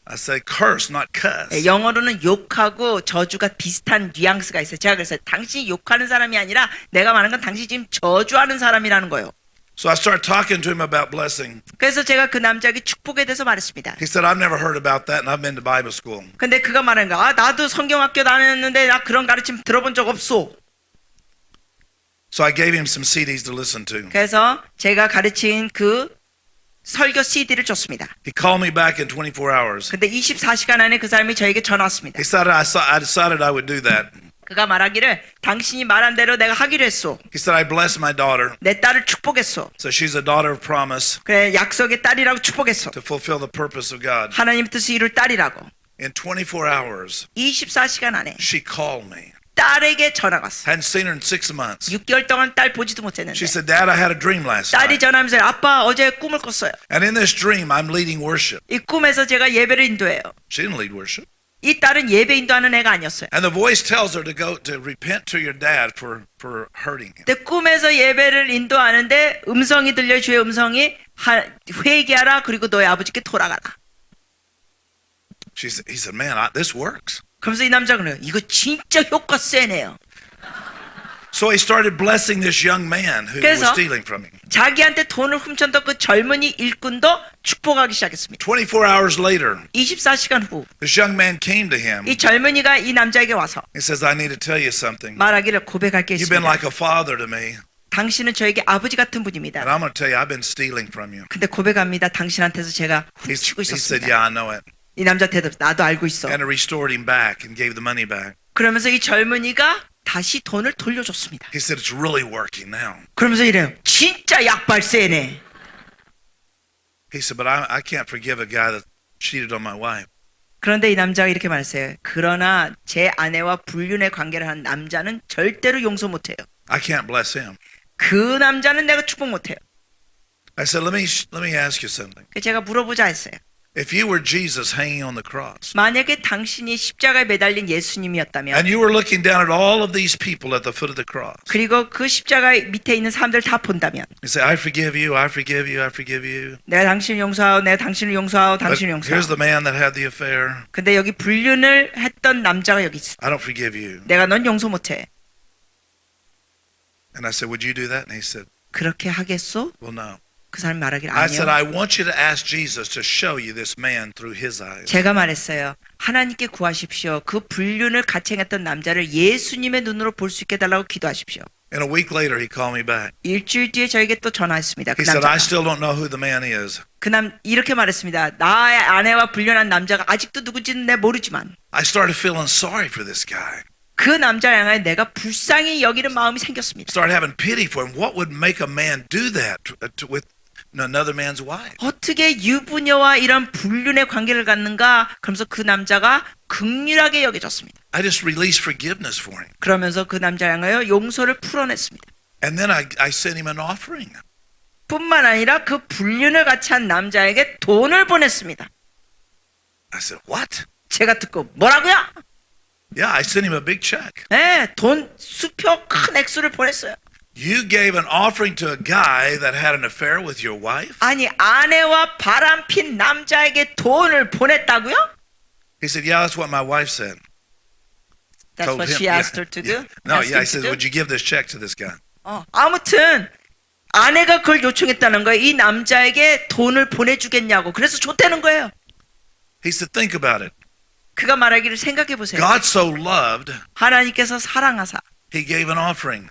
I say curse, not cuss. 영어로는 욕하고 저주가 비슷한 뉘앙스가 있어요. 제가 그랬어요. 당신이 욕하는 사람이 아니라 내가 말하는 건 당신이 지금 저주하는 사람이라는 거예요. So I started talking to him about blessing. 그래서 제가 그 남자에게 축복에 대해서 말했습니다. He said, I've never heard about that and I've been to Bible school. 근데 그가 말하는 거, 나도 성경학교 다녔는데 나 그런 가르침 들어본 적 없어. So I gave him some CDs to listen to. 그래서 제가 가르친 그 설교 CD를 줬습니다. He called me back in 24 hours. 근데 24시간 안에 그 사람이 저에게 전화 왔습니다. He said, I decided I would do that. 그가 말하기를 당신이 말한 대로 내가 하기로 했어. He said, I blessed my daughter. 내 딸을 축복했어. So she's a daughter of promise 그래, 약속의 딸이라고 축복했어. to fulfill the purpose of God. 하나님 뜻을 이룰 딸이라고. In 24 hours, 24시간 안에 she called me. 딸에게 전화가 왔어. Hadn't seen her in 6 months. 6개월 동안 딸 보지도 못했는데 She said, Dad, I had a dream last 딸이 night. 전화하면서 아빠 어제 꿈을 꿨어요. And in this dream, I'm leading worship. 이 꿈에서 제가 예배를 인도해요. She didn't lead worship. 이 딸은 예배 인도하는 애가 아니었어요. And the voice tells her to go to repent to your dad for hurting him. 근데 꿈에서 예배를 인도하는데 음성이 들려 주의 음성이 회개하라 그리고 너의 아버지께 돌아가라. He said, man, this works. 그러면서 이 남자가 그래요. 이거 진짜 효과 세네요. So he started blessing this young man who was 그래서 stealing from him. 자기한테 돈을 훔쳤던 그 젊은이 일꾼도 축복하기 시작했습니다. 24 hours later, 24시간 후 이 this young man came to him. 젊은이가 이 남자에게 와서 He says, I need to tell you something. 말하기를 고백할 게 You've been 있습니다. like a father to me. 당신은 저에게 아버지 같은 분입니다. And I'm going to tell you, I've been stealing from you. 근데 고백합니다. 당신한테서 제가 He 훔치고 said, 있었습니다. yeah, I know it. 이 남자 대답 나도 알고 있어. And I restored him back and gave the money back. 그러면서 이 젊은이가 다시 돈을 돌려줬습니다. He said, it's really working now. 그러면서 이래요. 진짜 약발 세네. He said, but I can't forgive a guy that cheated on my wife. 그런데 이 남자가 이렇게 말했어요. 그러나 제 아내와 불륜의 관계를 한 남자는 절대로 용서 못해요. I can't bless him. 그 남자는 내가 축복 못해요. I said, let me ask you something. 그래서 제가 물어보자 했어요. If you were Jesus hanging on the cross, 만약에 당신이 십자가에 매달린 예수님이었다면 and you were looking down at all of these people at the foot of the cross, 그리고 그 십자가 밑에 있는 사람들 다 본다면 you say, I forgive you, I forgive you, I forgive you. 내가 당신을 용서하고 내가 당신을 용서하고 But 당신을 here's 용서하고 the man that had the affair. 근데 여기 불륜을 했던 남자가 여기 있어. I don't forgive you. 내가 넌 용서 못해. And I said, would you do that? And he said, 그렇게 하겠소? well, no. 그 사람이 말하기를 I said, 아니요. I want you to ask Jesus to show you this man through his eyes. 제가 말했어요. 하나님께 구하십시오. 그 불륜을 같이 행했던 남자를 예수님의 눈으로 볼 수 있게 해달라고 기도하십시오. And a week later, he called me back. 일주일 뒤에 저에게 또 전화했습니다. 그 He said, I 남자가. still don't know who the man is. 이렇게 말했습니다. 나의 아내와 불륜한 남자가 아직도 누구지는 내 모르지만 I started feeling sorry for this guy. 그 남자를 향해 내가 불쌍히 여기는 마음이 생겼습니다. Started having pity for him. What would make a man do that with another man's wife? 어떻게 유부녀와 이런 불륜의 관계를 갖는가? 그러면서 그 남자가 극률하게 여겨졌습니다. I just released forgiveness for him. 그러면서 그 남자를 향하여 용서를 풀어냈습니다. And then I sent him an offering. 뿐만 아니라 그 불륜을 같이 한 남자에게 돈을 보냈습니다. I said, what? 제가 듣고 뭐라고요? Yeah, I sent him a big check. 네, 돈 수표 큰 액수를 보냈어요. You gave an offering to a guy that had an affair with your wife? 아니 아내와 바람핀 남자에게 돈을 보냈다고요? He said, yeah, that's what my wife said. That's Told what him- she asked her to do? No, Asked yeah, him he to said, do? would you give this check to this guy? 아무튼 아내가 그걸 요청했다는 거예요. 이 남자에게 돈을 보내주겠냐고. 그래서 줬다는 거예요. He said, think about it. 그가 말하기를 생각해 보세요. God so loved, 하나님께서 사랑하사 he gave an offering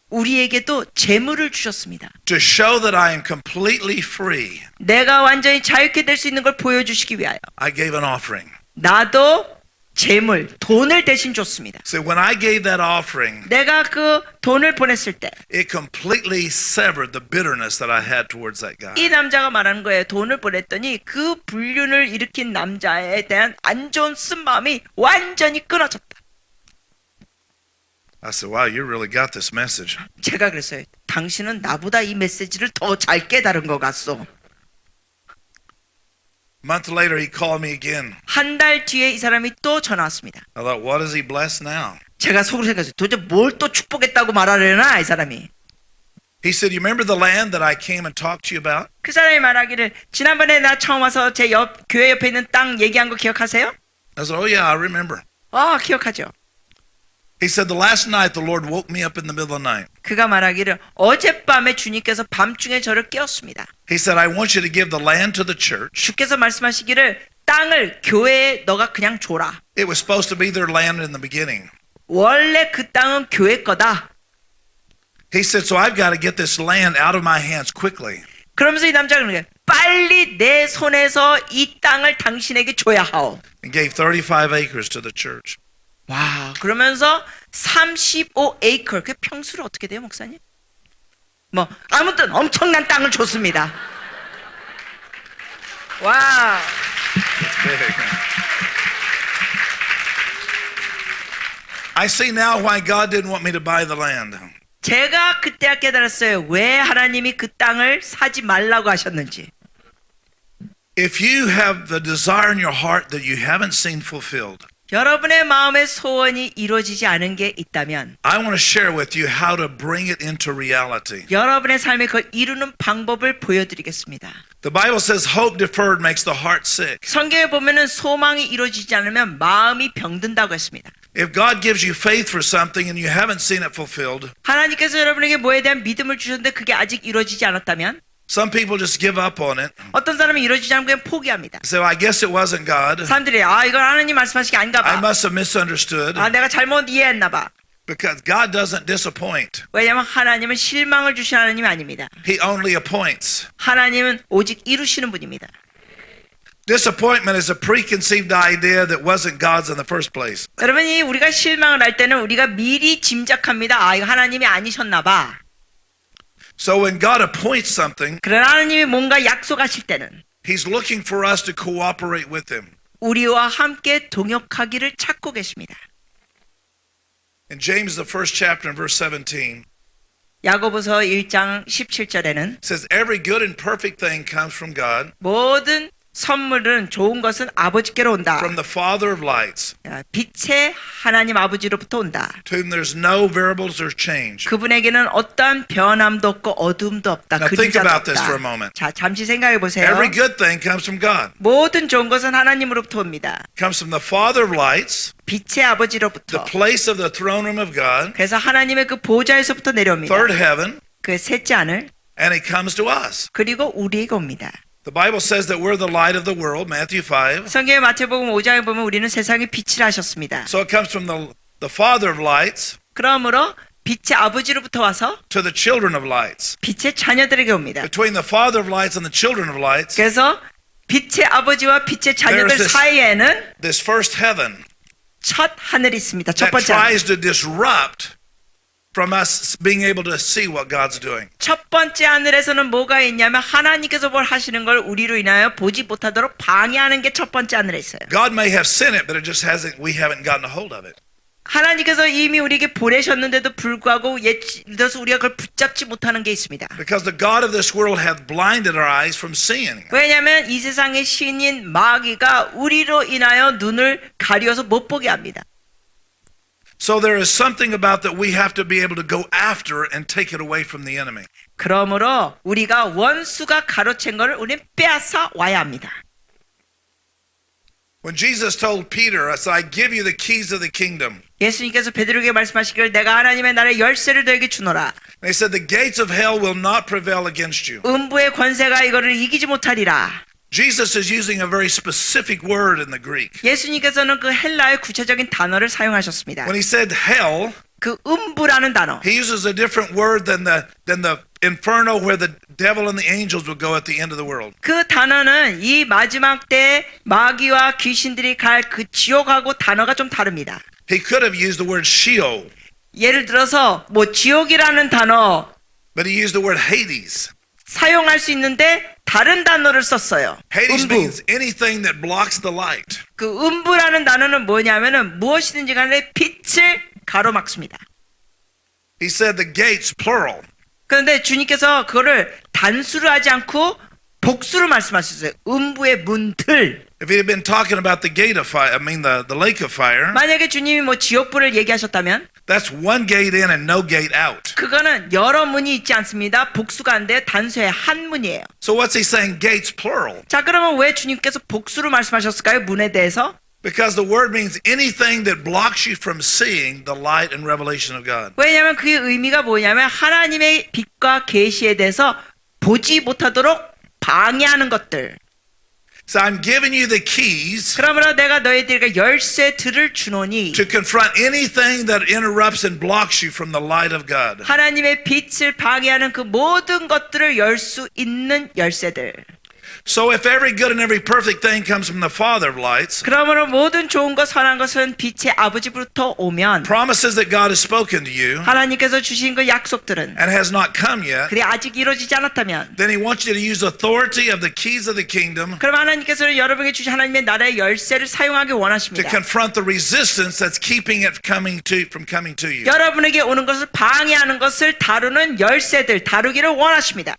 우리에게도 재물을 주셨습니다. to show that I am completely free. 내가 완전히 자유케 될 수 있는 걸 보여주시기 위하여 I gave an offering. 나도 재물, 돈을 대신 줬습니다. So when I gave that offering, 내가 그 돈을 보냈을 때 이 it completely severed the bitterness that I had towards that guy. 남자가 말하는 거예요. 돈을 보냈더니 그 불륜을 일으킨 남자에 대한 안 좋은 쓴마음이 완전히 끊어졌다. I said, wow, you really got this message. 제가 그랬어요. 당신은 나보다 이 메시지를 더 잘 깨달은 것 같소. A month later, he called me again. 한 달 뒤에 이 사람이 또 전화 왔습니다. I thought, what is he blessed now? 제가 속으로 생각했어요. 도대체 뭘 또 축복했다고 말하려나 이 사람이. He said, you remember the land that I came and talked to you about? 그 사람이 말하기를 지난번에 나 처음 와서 제 교회 옆에 있는 땅 얘기한 거 기억하세요? I said, oh yeah, I remember. 기억하죠. He said, the last night the Lord woke me up in the middle of the night. 그가 말하기를 어젯밤에 주님께서 밤중에 저를 깨웠습니다. He said, I want you to give the land to the church. 주께서 말씀하시기를 땅을 교회에 너가 그냥 줘라. It was supposed to be their land in the beginning. 원래 그 땅은 교회 거다. He said, so I've got to get this land out of my hands quickly. 그러면서 이 남자가 그러는 거예요. 빨리 내 손에서 이 땅을 당신에게 줘야 하오. And gave 35 acres to the church. 와, 그러면서 35에이커, 그 평수를 어떻게 돼요, 목사님? 아무튼 엄청난 땅을 줬습니다. 와, I see now why God didn't want me to buy the land. 제가 그때야 깨달았어요. 왜 하나님이 그 땅을 사지 말라고 하셨는지. If you have the desire in your heart that you haven't seen fulfilled, 여러분의 마음의 소원이 이루어지지 않은 게 있다면 I want to share with you how to bring it into reality. 여러분의 삶에 그걸 이루는 방법을 보여드리겠습니다. The Bible says hope deferred makes the heart sick. 성경에 보면은 소망이 이루어지지 않으면 마음이 병든다고 했습니다. If God gives you faith for something and you haven't seen it fulfilled, 하나님께서 여러분에게 뭐에 대한 믿음을 주셨는데 그게 아직 이루어지지 않았다면 some people just give up on it. 어떤 사람은 이루어지지 않으면 그냥 포기합니다. So I guess it wasn't God. 사람들이 이건 하나님 말씀하신 게 아닌가 I 봐. must have misunderstood 내가 잘못 이해했나 봐. because God doesn't disappoint. 왜냐하면 하나님은 실망을 주시는 하나님이 아닙니다. He only appoints. 하나님은 오직 이루시는 분입니다. Disappointment is a preconceived idea that wasn't God's in the first place. 여러분이 우리가 실망을 할 때는 우리가 미리 짐작합니다. 이거 하나님이 아니셨나 봐. So when God appoints something, 그러나 하나님이 뭔가 약속하실 때는 He's looking for us to cooperate with Him. 우리와 함께 동역하기를 찾고 계십니다. In James, the first chapter, in verse 17, 야고보서 1장 17절에는 it says, every good and perfect thing comes from God, 모든 선물은 좋은 것은 아버지께로 온다. from the Father of lights, 빛의 하나님 아버지로부터 온다. to whom there's no variables or change. 그분에게는 어떠한 변함도 없고 어둠도 없다. Now think 그림자도 about this for a 없다. moment. 자, 잠시 생각해 보세요. Every good thing comes from God. 모든 좋은 것은 하나님으로부터 옵니다. Comes from the Father of lights, 빛의 아버지로부터. the place of the throne room of God, 그래서 하나님의 그 보좌에서부터 내려옵니다. third heaven, 그 셋째 하늘 and He comes to us. 그리고 우리에게 옵니다. The Bible says that we're the light of the world, Matthew 5. 성경의 마태복음 5장에 보면 우리는 세상의 빛을 하셨습니다. So it comes from the Father of lights 그러므로 빛의 아버지로부터 와서 to the children of lights. 빛의 자녀들에게 옵니다. Between the Father of lights and the children of lights, 그래서 빛의 아버지와 빛의 자녀들 There's this- 사이에는 this first heaven 첫 하늘이 있습니다. 첫 that 번째 하늘. tries to disrupt from us being able to see what God's doing. 첫 번째 하늘에서는 뭐가 있냐면 하나님께서 뭘 하시는 걸 우리로 인하여 보지 못하도록 방해하는 게 첫 번째 하늘에 있어요. God may have sent it, but it just we haven't gotten a hold of it. 하나님께서 이미 우리에게 보내셨는데도 불구하고 예를 들어서 우리가 그걸 붙잡지 못하는 게 있습니다. Because the God of this world hath blinded our eyes from seeing. 왜냐하면 이 세상의 신인 마귀가 우리로 인하여 눈을 가려서 못 보게 합니다. So there is something about that we have to be able to go after and take it away from the enemy. 그러므로 우리가 원수가 가로챈 것을 우리는 빼앗아 와야 합니다. When Jesus told Peter, I give you the keys of the kingdom. 예수님께서 베드로에게 말씀하시기를 내가 하나님의 나라의 열쇠를 너에게 주노라. They said the gates of hell will not prevail against you. 음부의 권세가 이거를 이기지 못하리라. Jesus is using a very specific word in the Greek. 예수님께서는 그 헬라의 구체적인 단어를 사용하셨습니다. When he said hell, 그 음부라는 단어. he uses a different word than the inferno where the devil and the angels would go at the end of the world. 그 단어는 이 마지막 때 마귀와 귀신들이 갈 그 지옥하고 단어가 좀 다릅니다. He could have used the word Sheol, 예를 들어서 뭐 지옥이라는 단어 but he used the word Hades. 사용할 수 있는데 다른 단어를 썼어요. Hades 음부. means anything that blocks the light. 그 음부라는 단어는 뭐냐면은 무엇이든지 간에 빛을 가로막습니다. He said the gates, plural. 그런데 주님께서 그거를 단수를 하지 않고 복수로 말씀하셨어요. 음부의 문들. If he had been talking about the gate of fire, the lake of fire, 만약에 주님이 뭐 지옥불을 얘기하셨다면 that's one gate in and no gate out. 그거는 여러 문이 있지 않습니다. 복수가 안 돼요. 단수의 한 문이에요. So what's he saying? Gates, plural. 자, 그러면 왜 주님께서 복수로 말씀하셨을까요? 문에 대해서? Because the word means anything that blocks you from seeing the light and revelation of God. 왜냐하면 그의 의미가 뭐냐면 하나님의 빛과 계시에 대해서 보지 못하도록 방해하는 것들. So I'm giving you the keys 그러므로 내가 너희들에게 열쇠들을 주노니 to confront anything that interrupts and blocks you from the light of God. 하나님의 빛을 방해하는 그 모든 것들을 열 수 있는 열쇠들. So if every good and every perfect thing comes from the Father of lights, 그러므로 모든 좋은 것 선한 것은 빛의 아버지부터 오면 promises that God has spoken to you 하나님께서 주신 그 약속들은 and has not come yet, 그게 아직 이루어지지 않았다면 then he wants you to use authority of the keys of the kingdom 그럼 하나님께서는 여러분에게 주신 하나님의 나라의 열쇠를 사용하기 to 원하십니다. confront the resistance that's keeping it from coming to you. 여러분에게 오는 것을 방해하는 것을 다루는 열쇠들 다루기를 원하십니다.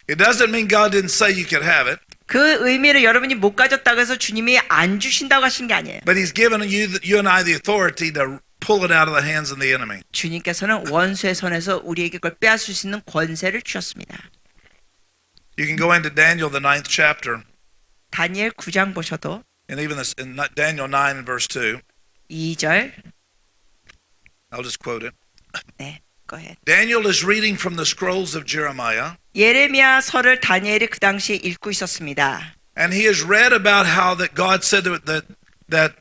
It doesn't mean God didn't say you could have it, 그 의미를 여러분이 못 가졌다고 해서 주님이 안 주신다고 하신 게 아니에요. but he's given you and I the authority to pull it out of the hands of the enemy. 주님께서는 원수의 손에서 우리에게 그걸 빼앗을 수 있는 권세를 주셨습니다. You can go into Daniel, the 9th chapter, 다니엘 9장 보셔도 and even this, in Daniel 9 and verse 2. 2절 I'll just quote it. 네, go ahead. Daniel is reading from the scrolls of Jeremiah, 예레미야서를 다니엘이 그 당시에 읽고 있었습니다. and he has read about how that God said that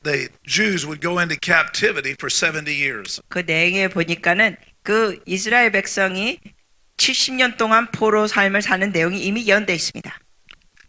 the Jews would go into captivity for 70 years. 그 내용에 보니까는 그 이스라엘 백성이 70년 동안 포로 삶을 사는 내용이 이미 예언되어 있습니다.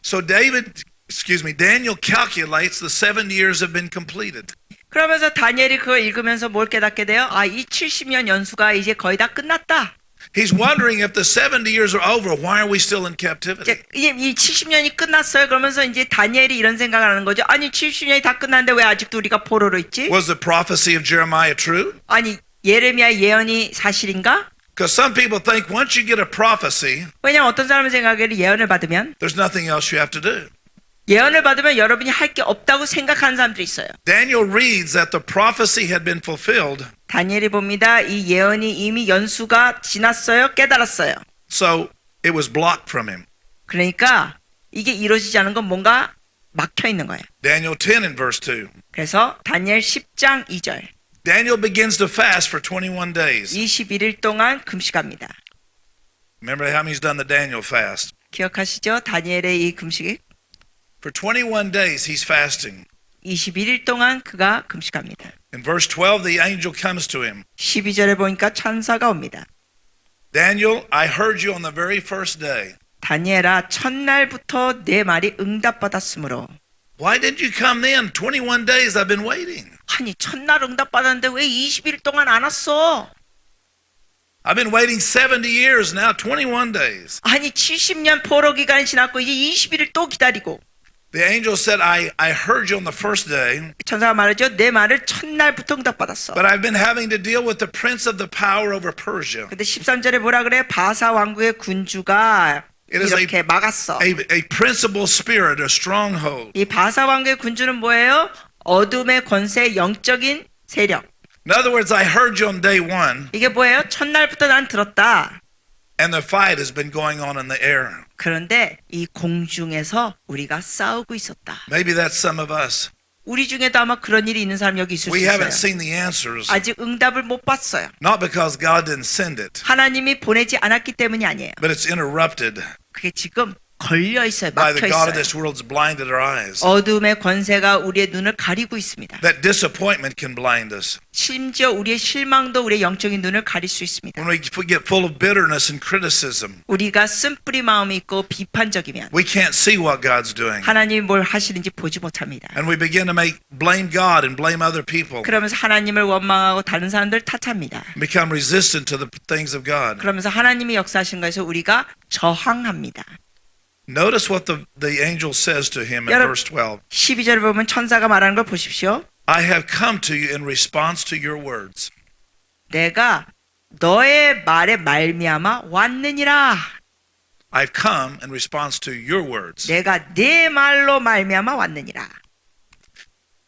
So Daniel calculates the 70 years have been completed. 그러면서 다니엘이 그걸 읽으면서 뭘 깨닫게 돼요? 아, 이 70년 연수가 이제 거의 다 끝났다. He's wondering if the 70 years are over, why are we still in captivity? 이제 이 70년이 끝났어요. 그러면서 이제 다니엘이 이런 생각을 하는 거죠. 아니 70년이 다 끝났는데 왜 아직도 우리가 포로로 있지? Was the prophecy of Jeremiah true? 아니 예레미야 예언이 사실인가? Because some people think once you get a prophecy, 왜냐면 어떤 사람은 생각하기를 예언을 받으면 there's nothing else you have to do. 예언을 받으면 여러분이 할 게 없다고 생각하는 사람들이 있어요. Daniel reads that the prophecy had been fulfilled, 다니엘이 봅니다. 이 예언이 이미 연수가 지났어요. 깨달았어요. so it was blocked from him. 그러니까 이게 이루어지지 않은 건 뭔가 막혀 있는 거예요. Daniel 10 and verse 2. 그래서 다니엘 10장 2절. Daniel begins to fast for 21 days. 21일 동안 금식합니다. Remember how he's done the Daniel fast. 기억하시죠? 다니엘의 이 금식이 For 21 days he's fasting. 21일 동안 그가 금식합니다. In verse 12 the angel comes to him. 12절에 보니까 천사가 옵니다. Daniel, I heard you on the very first day. 다니엘아, 첫날부터 내 말이 응답받았으므로. Why didn't you come then? 21 days I've been waiting. 아니 첫날 응답받았는데 왜 20일 동안 안 왔어? I've been waiting 70 years now, 21 days. 아니 70년 포로 기간이 지났고 이제 20일을 또 기다리고. The angel said, I heard you on the first day, 천사가 말하죠. 내 말을 첫날부터 응답받았어. but I've been having to deal with the prince of the power over Persia. 근데 13절에 뭐라 그래? 바사 왕국의 군주가 It is 이렇게 막았어. a principal spirit, a stronghold. 이 바사 왕국의 군주는 뭐예요? 어둠의 권세, 영적인 세력. In other words, I heard you on day one, 이게 뭐예요? 첫날부터 난 들었다. and the fight has been going on in the air. 그런데 이 공중에서 우리가 싸우고 있었다. Maybe that's some of us. 우리 중에도 아마 그런 일이 있는 사람 여기 있을 수 We 있어요. haven't seen the answers, 아직 응답을 못 봤어요. not because God didn't send it, 하나님이 보내지 않았기 때문이 아니에요. but it's interrupted 그게 지금 걸려 있어요. by the 막혀 God of 있어요. this world's blinded our eyes. 어둠의 권세가 우리의 눈을 가리고 있습니다. That disappointment can blind us. 심지어 우리의 실망도 우리의 영적인 눈을 가릴 수 있습니다. When we get full of bitterness and criticism, 우리가 쓴뿌리 마음이 있고 비판적이면 we can't see what God's doing. 하나님이 뭘 하시는지 보지 못합니다. And we begin to blame God and blame other people, 그러면서 하나님을 원망하고 다른 사람들 탓합니다. become resistant to the things of God. 그러면서 하나님이 역사하신 것에서 우리가 저항합니다. Notice what the angel says to him in 여러분, verse 12. 12절을 보면 천사가 말하는 걸 보십시오. I have come to you in response to your words. 내가 너의 말에 말미암아 왔느니라. I've come in response to your words. 내가 네 말로 말미암아 왔느니라.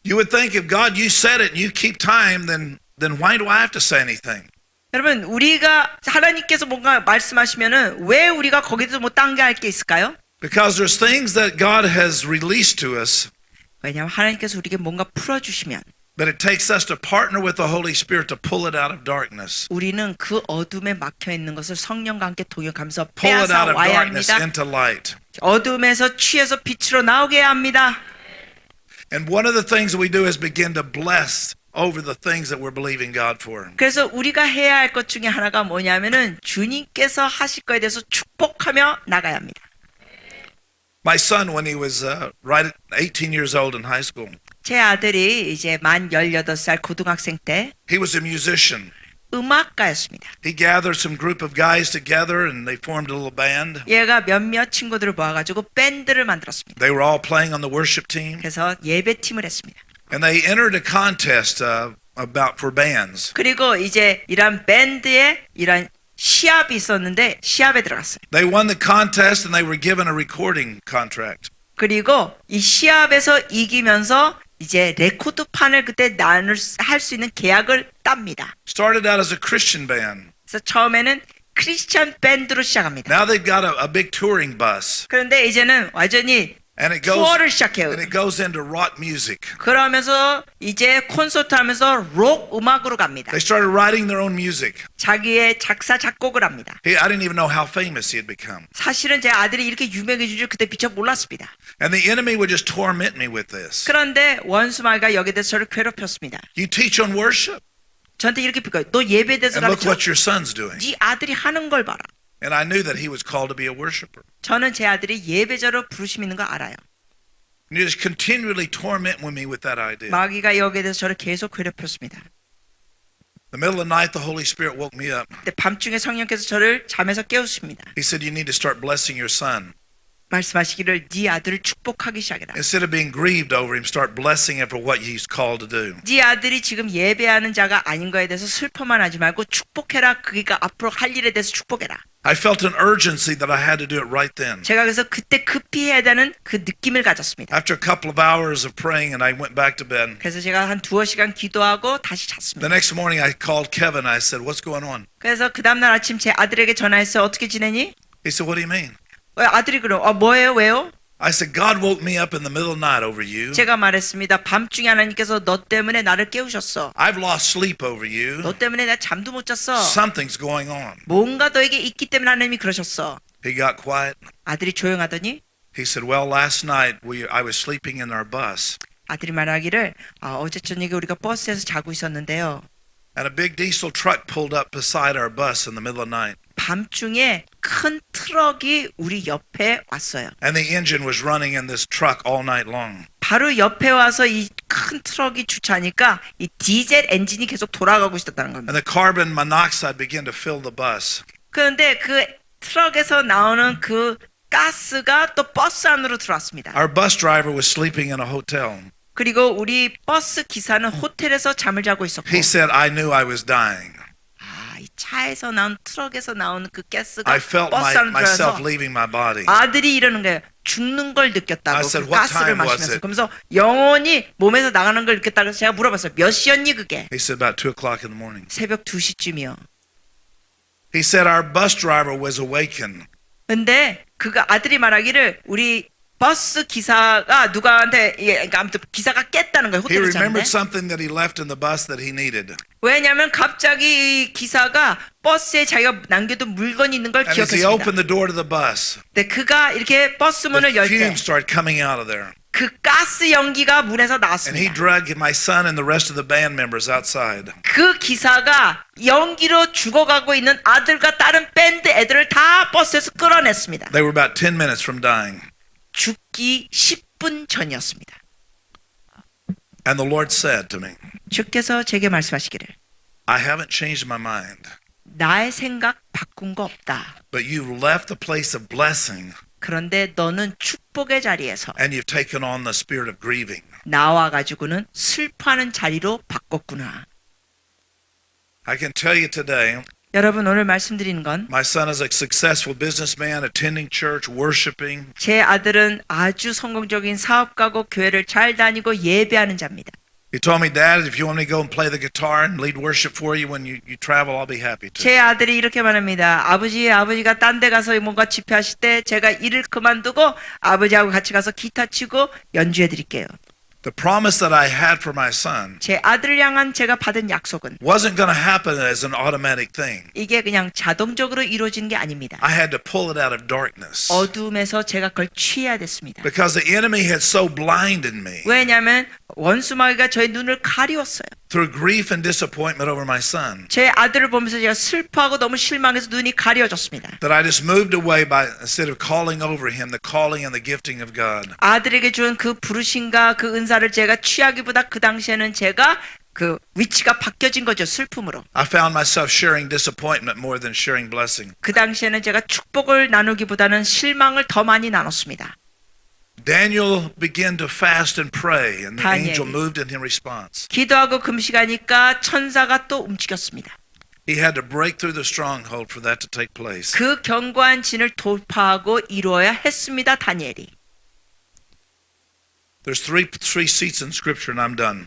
You would think if God, you said it and you keep time, then why do I have to say anything? 여러분, 우리가 하나님께서 뭔가 말씀하시면은 왜 우리가 거기서 뭐 딴 게 할 게 있을까요? Because there's things that God has released to us, 왜냐하면 하나님께서 우리에게 뭔가 풀어주시면 but it takes us to partner with the Holy Spirit to pull it out of darkness. 우리는 그 어둠에 막혀 있는 것을 성령과 함께 동역하면서 Pull it 빼앗아 out of 와야 darkness 합니다. into light. 어둠에서 취해서 빛으로 나오게 해야 합니다. And one of the things that we do is begin to bless over the things that we're believing God for. 그래서 우리가 해야 할 것 중에 하나가 뭐냐면은 주님께서 하실 거에 대해서 축복하며 나가야 합니다. My son, when he was right at 18 years old in high school, 제 아들이 이제 만 18살 고등학생 때 he was a musician. 음악가였습니다. He gathered some group of guys together and they formed a little band. 얘가 몇몇 친구들을 모아가지고 밴드를 만들었습니다. They were all playing on the worship team. 그래서 예배팀을 했습니다. And they entered a contest for bands. 그리고 이제 이런 밴드에 이런 시합이 있었는데 시합에 들어갔어요. They won the contest and they were given a recording contract. 그리고 이 시합에서 이기면서 이제 레코드판을 그때 할 수 있는 계약을 땁니다. Started out as a Christian band. 그래서 처음에는 크리스찬 밴드로 시작합니다. Now they've got a big touring bus. 그런데 이제는 완전히 And 투어를 시작해요. it goes into rock music. 그러면서 이제 콘서트 하면서 록 음악으로 갑니다. They started writing their own music. 자기의 작사 작곡을 합니다. I didn't even know how famous he had become. 사실은 제 아들이 이렇게 유명해진 줄 그때 미처 몰랐습니다. And the enemy would just torment me with this. 그런데 원수마귀가 여기에 대해서 저를 괴롭혔습니다. You teach on worship, 저한테 이렇게 비거요. 너 예배에 대해서 and look 가르쳐. what your son's doing. 네 아들이 하는 걸 봐라. And I knew that he was called to be a worshiper. 저는 제 아들이 예배자로 부르심 있는 거 알아요. And you just continually torment me with that idea. 마귀가 여기에 대해서 저를 계속 괴롭혔습니다. The middle of the night, the Holy Spirit woke me up. 근데 밤중에 성령께서 저를 잠에서 깨우십니다. He said, you need to start blessing your son. 말씀하시기를 네 아들을 축복하기 시작해라. Instead of being grieved over him, start blessing him for what he's called to do. 네 아들이 지금 예배하는 자가 아닌 거에 대해서 슬퍼만 하지 말고 축복해라. 그가 앞으로 할 일에 대해서 축복해라. I felt an urgency that I had to do it right then. 제가 그래서 그때 급히 해야 되는 그 느낌을 가졌습니다. After a couple of hours of praying, and I went back to bed. 그래서 제가 한 2-3시간 기도하고 다시 잤습니다. The next morning, I called Kevin. I said, "What's going on?" 그래서 그 다음날 아침 제 아들에게 전화해서 어떻게 지내니? He said, "What do you mean?" 왜 아들이 그럼 뭐예요? 왜요? I said, "God woke me up in the middle of the night over you. 제가 말했습니다. 밤중에 하나님께서 너 때문에 나를 깨우셨어. I've lost sleep over you. 너 때문에 나 잠도 못 잤어. Something's going on." 뭔가 너에게 있기 때문에 하나님이 그러셨어. He got quiet. 아들이 조용하더니 He said, "Well, last night I was sleeping in our bus, 아들이 말하기를 어제 저녁에 우리가 버스에서 자고 있었는데요. and a big diesel truck pulled up beside our bus in the middle of the night, 밤중에 큰 트럭이 우리 옆에 왔어요. and the engine was running in this truck all night long." 바로 옆에 와서 이 큰 트럭이 주차하니까 이 디젤 엔진이 계속 돌아가고 있었다는 겁니다. And the carbon monoxide began to fill the bus. 그런데 그 트럭에서 나오는 그 가스가 또 버스 안으로 들어왔습니다. Our bus driver was sleeping in a hotel. 그리고 우리 버스 기사는 호텔에서 잠을 자고 있었고 He said, "I knew I was dying. 이 차에서 나온 트럭에서 나오는 그 가스가 I felt 버스 안으로 myself 들어와서 leaving my body." 아들이 이러는 거예요. 죽는 걸 느꼈다고. I said, 그 "What 가스를 time was 마시면서. it?" 그러면서 영혼이 몸에서 나가는 걸 느꼈다고 해서 제가 물어봤어요. 몇 시였니 그게? He said about 2:00 in the morning. 새벽 2시쯤이요. He said our bus driver was awakened. 근데 그가 아들이 말하기를 우리 버스 기사가 누가한테 그러니까 아무튼 기사가 깼다는 거예요. He 호텔에 잤는데. remembered something that he left in the bus that he needed. 왜냐하면 갑자기 이 기사가 버스에 자기가 남겨둔 물건이 있는 걸 And as he 기억했습니다. opened the door to the bus, 근데 그가 이렇게 버스 문을 the 열 때 fumes started coming out of there. 그 가스 연기가 문에서 And he 나왔습니다. dragged my son and the rest of the band members outside. 그 기사가 연기로 죽어가고 있는 아들과 다른 밴드 애들을 다 버스에서 끌어냈습니다. They were about 10 minutes from dying. 죽기 10분 전이었습니다. And the Lord said to me, 주께서 제게 말씀하시기를 I haven't changed my mind, 나의 생각 바꾼 거 없다. but you've left the place of blessing 그런데 너는 축복의 자리에서 and you've taken on the spirit of grieving. 나와 가지고는 슬퍼하는 자리로 바꿨구나. I can tell you today, 여러분 오늘 말씀드리는 건 my son is a successful businessman, attending church, worshiping. 제 아들은 아주 성공적인 사업가고 교회를 잘 다니고 예배하는 자입니다. He told me, Dad, if you want me to go and play the guitar and lead worship for you when you travel, I'll be happy to. 제 아들이 이렇게 말합니다. 아버지가 딴 데 가서 뭔가 집회하실 때 제가 일을 그만두고 아버지하고 같이 가서 기타 치고 연주해 드릴게요. The promise that I had for my son 제 아들을 향한 제가 받은 약속은 wasn't going to happen as an automatic thing. 이게 그냥 자동적으로 이루어진 게 아닙니다. I had to pull it out of darkness 어둠에서 제가 그걸 취해야 됐습니다. because the enemy had so blinded me 왜냐하면 원수마귀가 저의 눈을 가리웠어요. through grief and disappointment over my son 제 아들을 보면서 제가 슬퍼하고 너무 실망해서 눈이 가려졌습니다. that I just moved away by, instead of calling over him, the calling and the gifting of God. 아들에게 준 그 부르심과 그 은사를 제가 취하기보다 그 당시에는 제가 그 위치가 바뀌어진 거죠. 슬픔으로. I found myself sharing disappointment more than sharing blessing. 그 당시에는 제가 축복을 나누기보다는 실망을 더 많이 나눴습니다. Daniel began to fast and pray, and the 다니엘이 angel moved in him response. 기도하고 금식하니까 천사가 또 움직였습니다. He had to break through the stronghold for that to take place. 그 견고한 진을 돌파하고 이루어야 했습니다. 다니엘이. There's three seats in Scripture, and I'm done.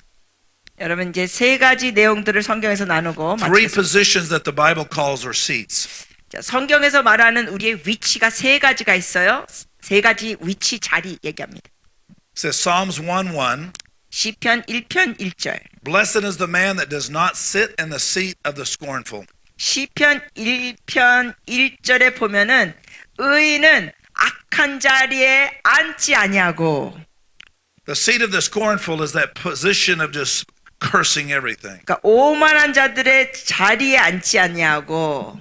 여러분 이제 세 가지 내용들을 성경에서 나누고 Three 마치겠습니다. positions that the Bible calls are seats. 자, 성경에서 말하는 우리의 위치가 세 가지가 있어요. 세 가지 위치 자리 얘기합니다. It says Psalms 1:1. 시편 1편 1절. Blessed is the man that does not sit in the seat of the scornful. 시편 1편 1절에 보면은 의인은 악한 자리에 앉지 아니하고 The seat of the scornful is that position of just cursing everything. 그러니까 오만한 자들의 자리에 앉지 아니하고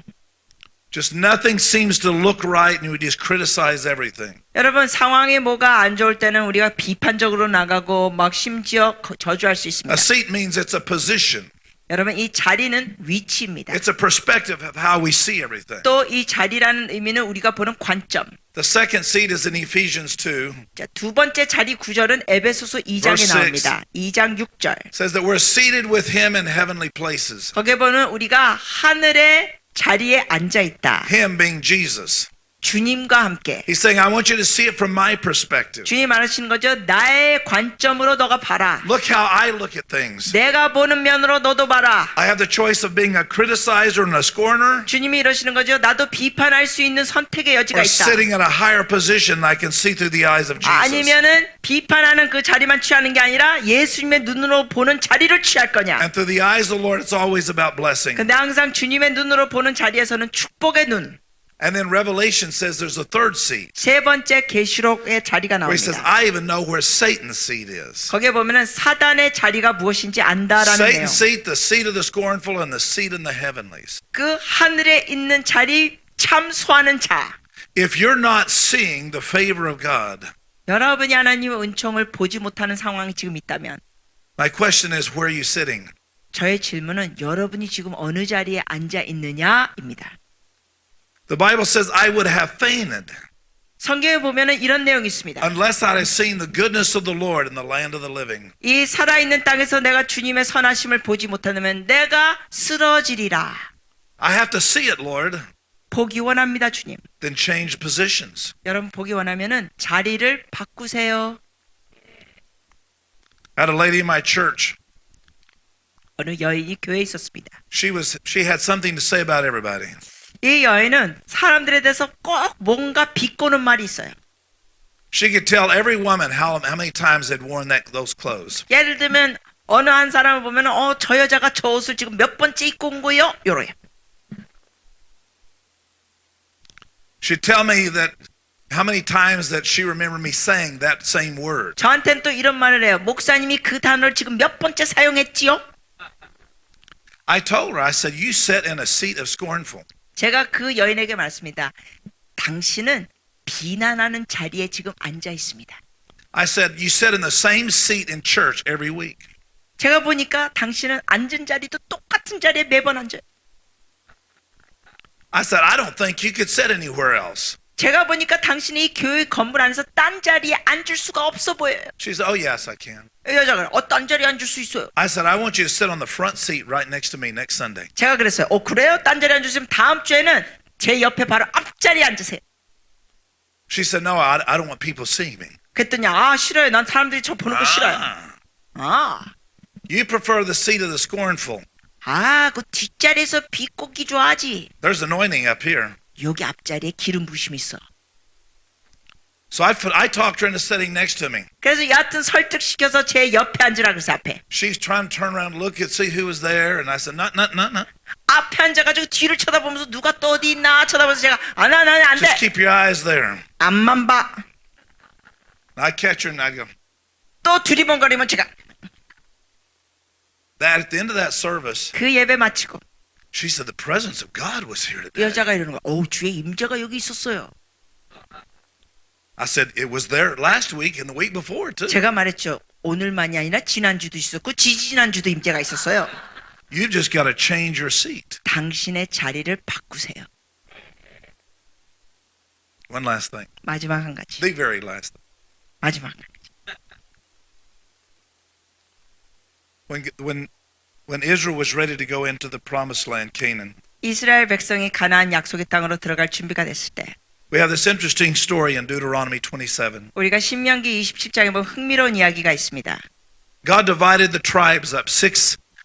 Just nothing seems to look right and we just criticize everything. 여러분 상황이 뭐가 안 좋을 때는 우리가 비판적으로 나가고 막 심지어 저주할 수 있습니다. A seat means it's a position. 여러분 이 자리는 위치입니다. It's a perspective of how we see everything. 또 이 자리라는 의미는 우리가 보는 관점. The second seat is in Ephesians 2. 자, 두 번째 자리 구절은 에베소서 2장에 Verse 나옵니다. 2장 6절. It says that we're seated with him in heavenly places. 거기에 보면 우리가 하늘의 자리에 앉아 있다. Him being Jesus. 주님과 함께. He's saying, I want you to see it from my perspective. 주님 말하시는 거죠. 나의 관점으로 너가 봐라. Look how I look at things. 내가 보는 면으로 너도 봐라. I have the choice of being a criticizer and a scorner, 주님이 이러시는 거죠. 나도 비판할 수 있는 선택의 여지가 or 있다. sitting at a higher position I can see through the eyes of Jesus. 아니면은 비판하는 그 자리만 취하는 게 아니라 예수님의 눈으로 보는 자리를 취할 거냐. And through the eyes of the Lord, it's always about blessing. 근데 항상 주님의 눈으로 보는 자리에서는 축복의 눈. And then Revelation says there's a third seat, 세 번째 계시록의 자리가 where he says, 나옵니다. I even know where Satan's seat is. 거기에 보면은 사단의 자리가 무엇인지 안다라는 내용. Satan's seat, the seat of the scornful, and the seat in the heavenlies. 그 하늘에 있는 자리 참소하는 자. If you're not seeing the favor of God, 여러분이 하나님의 은총을 보지 못하는 상황이 지금 있다면 my question is, where are you sitting? 저의 질문은 여러분이 지금 어느 자리에 앉아 있느냐입니다. The Bible says, I would have fainted 성경에 보면은 이런 내용이 있습니다. unless I had seen the goodness of the Lord in the land of the living. 이 살아있는 땅에서 내가 주님의 선하심을 보지 못한다면 내가 쓰러지리라. I have to see it, Lord. 보기 원합니다, 주님. then change positions. 여러분 보기 원하면은 자리를 바꾸세요. I had a lady in my church. 어느 여인이 교회에 있었습니다. She had something to say about everybody. 이 여인은 사람들에 대해서 꼭 뭔가 비꼬는 말이 있어요. She could tell every woman how many times they'd worn those clothes. 예를 들면 어느 한 사람을 보면 저 여자가 저 옷을 지금 몇 번째 입고 온 거요? 요래요. She'd tell me that how many times that she remembered me saying that same word. 저한테는 또 이런 말을 해요. 목사님이 그 단어를 지금 몇 번째 사용했지요? I told her, I said, you sat in a seat of scornful. 제가 그 여인에게 말했습니다. 당신은 비난하는 자리에 지금 앉아 있습니다. I said, you sat in the same seat in church every week. 제가 보니까 당신은 앉은 자리도 똑같은 자리에 매번 앉아요. I said, I don't think you could sit anywhere else. 제가 보니까 당신이 이 교회 건물 안에서 딴 자리에 앉을 수가 없어 보여요. She said, oh, yes, I can. 이 여자가 딴 자리에 앉을 수 있어요. I said, I want you to sit on the front seat right next to me next Sunday. 제가 그랬어요. 그래요? 딴 자리에 앉으시면 다음 주에는 제 옆에 바로 앞자리에 앉으세요. She said, no, I don't want people seeing me. 그랬더니 싫어요. 난 사람들이 저 보는 거 싫어요. You prefer the seat of the scornful. 그 뒷자리에서 비꼬기 좋아하지. There's anointing up here. 여기 앞자리에 기름 부심이 있어. So I talked her into sitting next to me. 그래서 여하튼 설득시켜서 제 옆에 앉으라 그래서 앞에. She's trying to turn around and look and see who was there. And I said, no. 앞에 앉아가지고 뒤를 쳐다보면서 누가 또 어디 있나 쳐다보면서 제가 안 돼. Just keep your eyes there. 앞만 봐. I catch her and I go, 또 두리번거리면 제가 that at the end of that service, 그 예배 마치고 she said, the presence of God was here today. 여자가 이러는 거야. 주의 임재가 여기 있었어요. I said, it was there last week and the week before too. 제가 말했죠. 오늘만이 아니라 지난주도 있었고 지지난주도 임재가 있었어요. You've just got to change your seat. 당신의 자리를 바꾸세요. One last thing. 마지막 한 가지. The very last thing. 마지막 한 가지. When Israel was ready to go into the promised land, Canaan, 이스라엘 백성이 가나안 약속의 땅으로 들어갈 준비가 됐을 때 we have this interesting story in Deuteronomy 27. 우리가 신명기 27장에 보면 흥미로운 이야기가 있습니다. God divided the tribes up.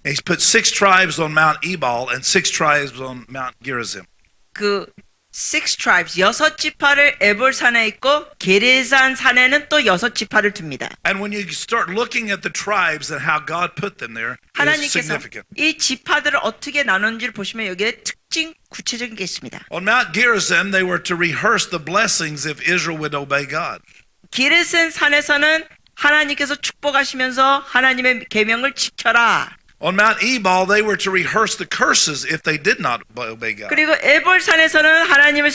He put 6 tribes on Mount Ebal and 6 tribes on Mount Gerizim. 그 6 tribes 6지파를 에볼산에 있고 게레산 산에는 또 6지파를 둡니다. And when you start looking at the tribes and how God put them there, it's 하나님께서 significant. 이 지파들을 어떻게 나눴는지를 보시면 여기에 특징 구체적인 게 있습니다. On Mount Gerizim, they were to rehearse the blessings if Israel would obey God. 게레산 산에서는 하나님께서 축복하시면서 하나님의 계명을 지켜라. On Mount Ebal, they were to rehearse the curses if they did not obey God. 그리고 에볼산에서는 하나님의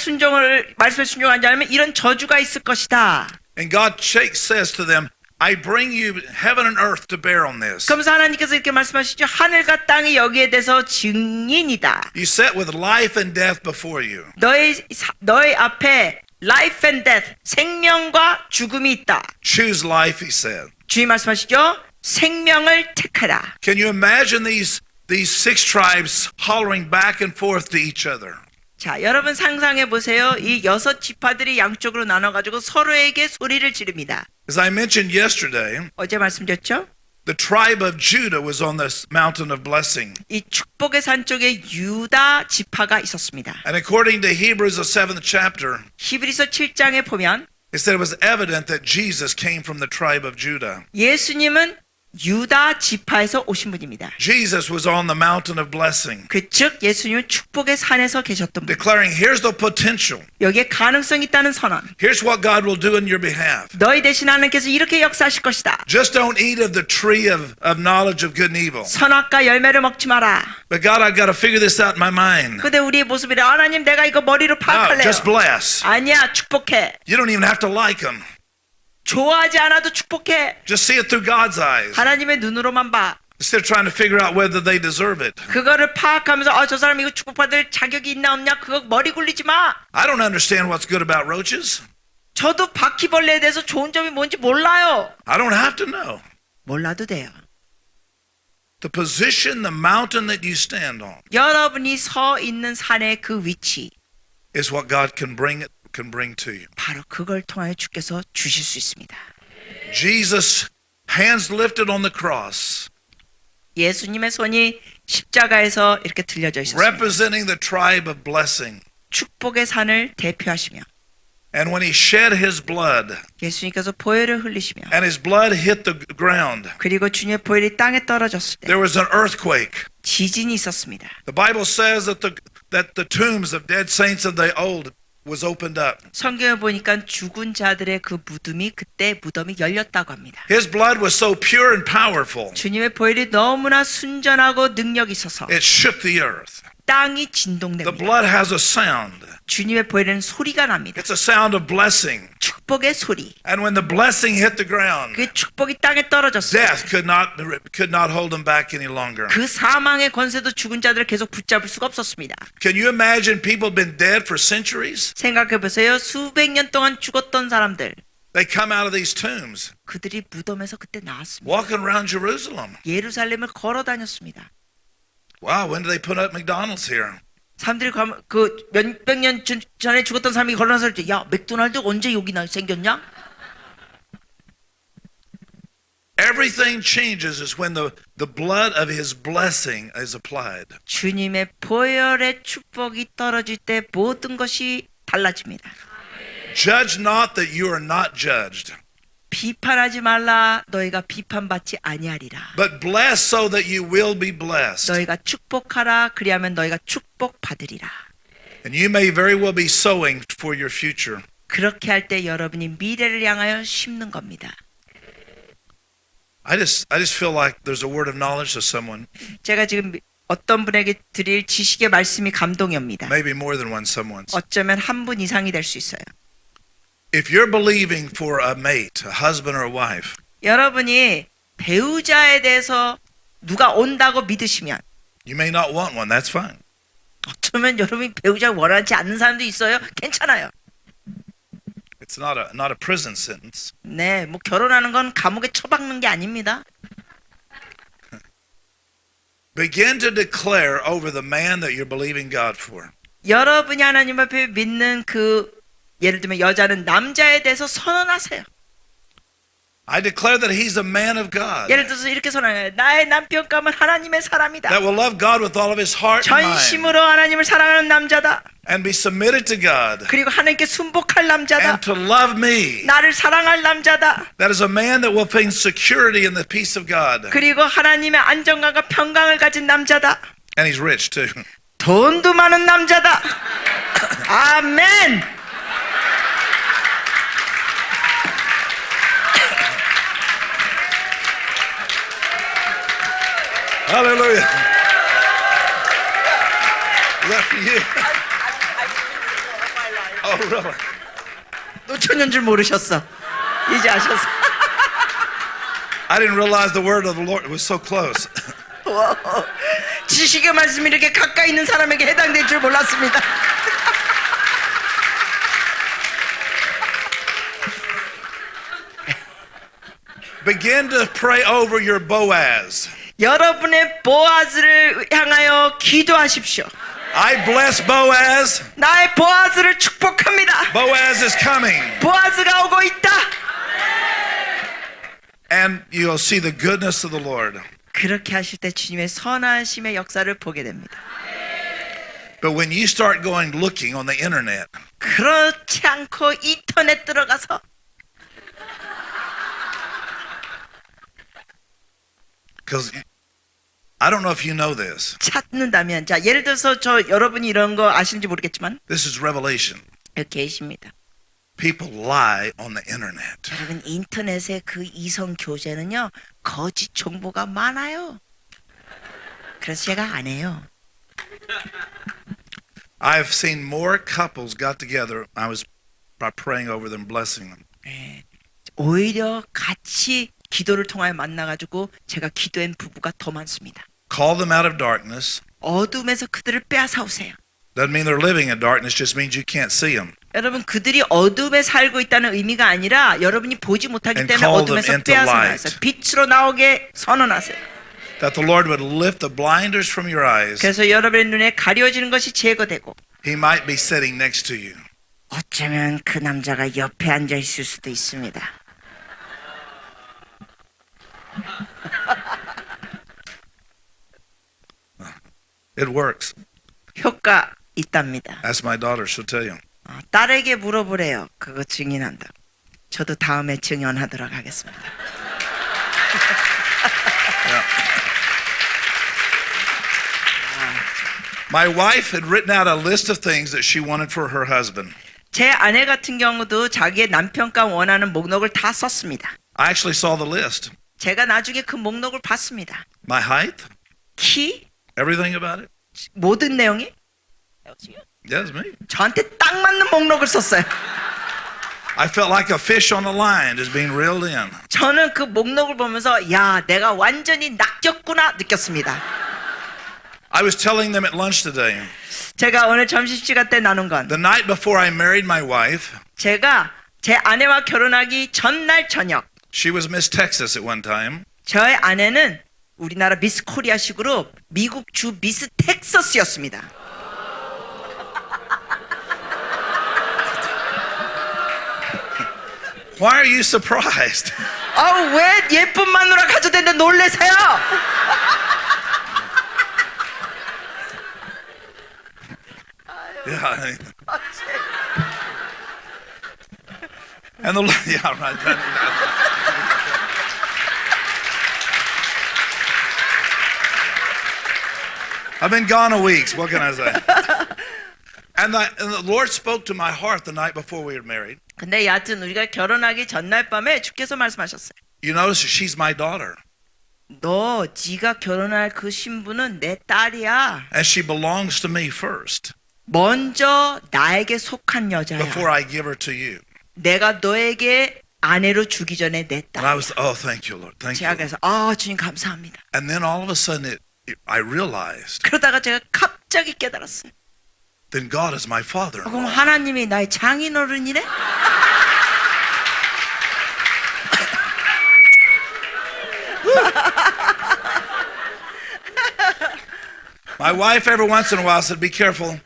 말씀에 순종하지 않으면 이런 저주가 있을 것이다. And God says to them, I bring you heaven and earth to bear on this. 그러면서 하나님께서 이렇게 말씀하시죠. 하늘과 땅이 여기에 대해서 증인이다. You sat with life and death before you. 너희 앞에 life and death, 생명과 죽음이 있다. Choose life, he said. 주님 말씀하시죠. 생명을 택하라. Can you imagine these 6 tribes hollering back and forth to each other? 자, 여러분 상상해 보세요. 이 6지파들이 양쪽으로 나눠가지고 서로에게 소리를 지릅니다. As I mentioned yesterday, 어제 말씀드렸죠? the tribe of Judah was on this mountain of blessing. 이 축복의 산 쪽에 유다 지파가 있었습니다. And according to Hebrews, the 7th chapter, 히브리서 7장에 보면 it said it was evident that Jesus came from the tribe of Judah. 예수님은 유다 지파에서 오신 분입니다. Jesus was on the mountain of blessing, 즉 예수님은 축복의 산에서 계셨던 분. declaring, here's the potential. 여기에 가능성이 있다는 선언. Here's what God will do in your behalf. 너희 대신 하나님께서 이렇게 역사하실 것이다. Just don't eat of the tree of knowledge of good and evil. 선악과 열매를 먹지 마라. But God, I've got to figure this out in my mind. 근데 우리의 모습이래. 하나님 내가 이거 머리로 No, 파악할래요. just bless. 아니야, 축복해. You don't even have to like them. 좋아하지 않아도 축복해. Just see it through God's eyes. 하나님의 눈으로만 봐. Instead of trying to figure out whether they deserve it. 그거를 파악하면서 저 사람 이거 축복받을 자격이 있나 없냐 그거 머리 굴리지 마. I don't understand what's good about roaches. 저도 바퀴벌레에 대해서 좋은 점이 뭔지 몰라요. I don't have to know. 몰라도 돼요. The position, the mountain that you stand on, 여러분이 서 있는 산의 그 위치 is what God can bring to you. 바로 그걸 통하여 주께서 주실 수 있습니다. Jesus, hands lifted on the cross, 예수님의 손이 십자가에서 이렇게 들려져 있었습니다. representing the tribe of blessing. 축복의 산을 대표하시며 And when he shed his blood, 예수님께서 보혈을 흘리시며 and his blood hit the ground, 그리고 주님의 보혈이 땅에 떨어졌을 때 there was an earthquake. 지진이 있었습니다. The Bible says that the tombs of dead saints of the old was opened up. 성경에 보니까 죽은 자들의 그 무덤이 그때 무덤이 열렸다고 합니다. His blood was so pure and powerful, 주님의 보혈이 너무나 순전하고 능력이 있어서 it shook the earth. 땅이 The 진동됩니다. blood has a sound. 주님의 보혈에는 소리가 납니다. It's a sound of blessing. 축복의 소리. And when the blessing hit the ground, 그 축복이 땅에 떨어졌어요. death could not hold them back any longer. 그 사망의 권세도 죽은 자들을 계속 붙잡을 수가 없었습니다. Can you imagine people have been dead for centuries? 생각해 보세요. 수백 년 동안 죽었던 사람들. They come out of these tombs, 그들이 무덤에서 그때 나왔습니다. walking around Jerusalem. 예루살렘을 걸어 다녔습니다. Wow, when did they put up McDonald's here? 사람들이 그 몇백 년 전에 죽었던 사람이 걸어나서 야 맥도날드 언제 여기 생겼냐? Everything changes is when the blood of his blessing is applied. 주님의 보혈의 축복이 떨어질 때 모든 것이 달라집니다. Judge not that you are not judged, 비판하지 말라 너희가 비판받지 아니하리라. but bless so that you will be blessed. 너희가 축복하라 그리하면 너희가 축복받으리라. And you may very well be sowing for your future. 그렇게 할 때 여러분이 미래를 향하여 심는 겁니다. I just feel like there's a word of knowledge to someone, 제가 지금 어떤 분에게 드릴 지식의 말씀이 감동이 옵니다. maybe more than one someone's. 어쩌면 한 분 이상이 될 수 있어요. If you're believing for a mate, a husband or a wife, 여러분이 배우자에 대해서 누가 온다고 믿으시면 you may not want one, that's fine. 어쩌면 여러분이 배우자를 원하지 않는 사람도 있어요. 괜찮아요. It's not a prison sentence. 네, 뭐 결혼하는 건 감옥에 처박는 게 아닙니다. Begin to declare over the man that you're believing God for. 여러분이 하나님 앞에 믿는 그 예를 들면 여자는 남자에 대해서 선언하세요. I declare that he's a man of God, 예를 들어서 이렇게 선언해요. 나의 남편감은 하나님의 사람이다. that will love God with all of his heart and mind, 전심으로 하나님을 사랑하는 남자다. and be submitted to God, 그리고 하나님께 순복할 남자다. and to love me. 나를 사랑할 남자다. That is a man that will find security in the peace of God. 그리고 하나님의 안정감과 평강을 가진 남자다. And he's rich too. 돈도 많은 남자다. 아멘. Hallelujah. Is that for you? Oh, really? 노천년 줄 모르셨어. 이제 아셨어. I didn't realize the word of the Lord was so close. 지식의 말씀이 이렇게 가까이 있는 사람에게 해당될 줄 몰랐습니다. Begin to pray over your Boaz. 여러분의 보아즈를 향하여 기도하십시오. I bless Boaz. 나의 보아즈를 축복합니다. Boaz is coming. 보아즈가 오고 있다. And you'll see the goodness of the Lord. 그렇게 하실 때 주님의 선하심의 역사를 보게 됩니다. But when you start going looking on the internet, 그렇지 않고 인터넷 들어가서 because I don't know if you know this. 찾는다면 자 예를 들어서 여러분이 이런 거 아시는지 모르겠지만 This is revelation. 여기 계십니다. People lie on the internet. 여러분 인터넷의 그 이성 교제는요 거짓 정보가 많아요. 그래서 제가 안 해요. I've seen more couples got together. I was by praying over them, blessing them. 네, 오히려 같이 기도를 통하여 만나가지고 제가 기도한 부부가 더 많습니다. Call them out of darkness. 어둠에서 그들을 빼앗아오세요. Doesn't mean they're living in darkness, just means you can't see them. 여러분 그들이 어둠에 살고 있다는 의미가 아니라 여러분이 보지 못하기 And 때문에 call them 어둠에서 into 빼앗아나세요. light. 빛으로 나오게 선언하세요. That the Lord would lift the blinders from your eyes 그래서 여러분의 눈에 가려지는 것이 제거되고 He might be sitting next to you. 어쩌면 그 남자가 옆에 앉아 있을 수도 있습니다. It works. 효과 있답니다. Ask my daughter, she'll tell you. 딸에게 물어보래요. 그거 증인한다. 저도 다음에 증언하도록 하겠습니다. My wife had written out a list of things that she wanted for her husband. 제 아내 같은 경우도 자기의 남편과 원하는 목록을 다 썼습니다. I actually saw the list. 제가 나중에 그 목록을 봤습니다. My height, 키, everything about it. 모든 내용이 Yes, me. 저한테 딱 맞는 목록을 썼어요. I felt like a fish on a line just being reeled in. 저는 그 목록을 보면서 야, 내가 완전히 낚였구나 느꼈습니다. I was telling them at lunch today. 제가 오늘 점심시간 때 나눈 건 The night before I married my wife, 제가 제 아내와 결혼하기 전날 저녁 she was Miss Texas at one time. 저의 아내는 우리나라 미스 코리아식으로 미국 주 미스 텍사스였습니다. Why are you surprised? 왜 예쁜 마누라 가져댔는데 놀래세요? Yeah. And the yeah, right. I've been gone a week. What can I say? And the Lord spoke to my heart the night before we were married. 근데 여하튼 우리가 결혼하기 전날 밤에 주께서 말씀하셨어요. You notice she's my daughter, 너 네가 결혼할 그 신부는 내 딸이야. and she belongs to me first 먼저 나에게 속한 여자야. before I give her to you. 내가 너에게 아내로 주기 전에 내 And I 딸. was, oh, thank you, Lord, thank 제가 you. 그래서 주님 감사합니다. And then all of a sudden, I realized, 그러다가 제가 갑자기 깨달았어요. then God is my father. 그럼 하나님이 나의 장인어른이네? My wife every once in a while said, be careful.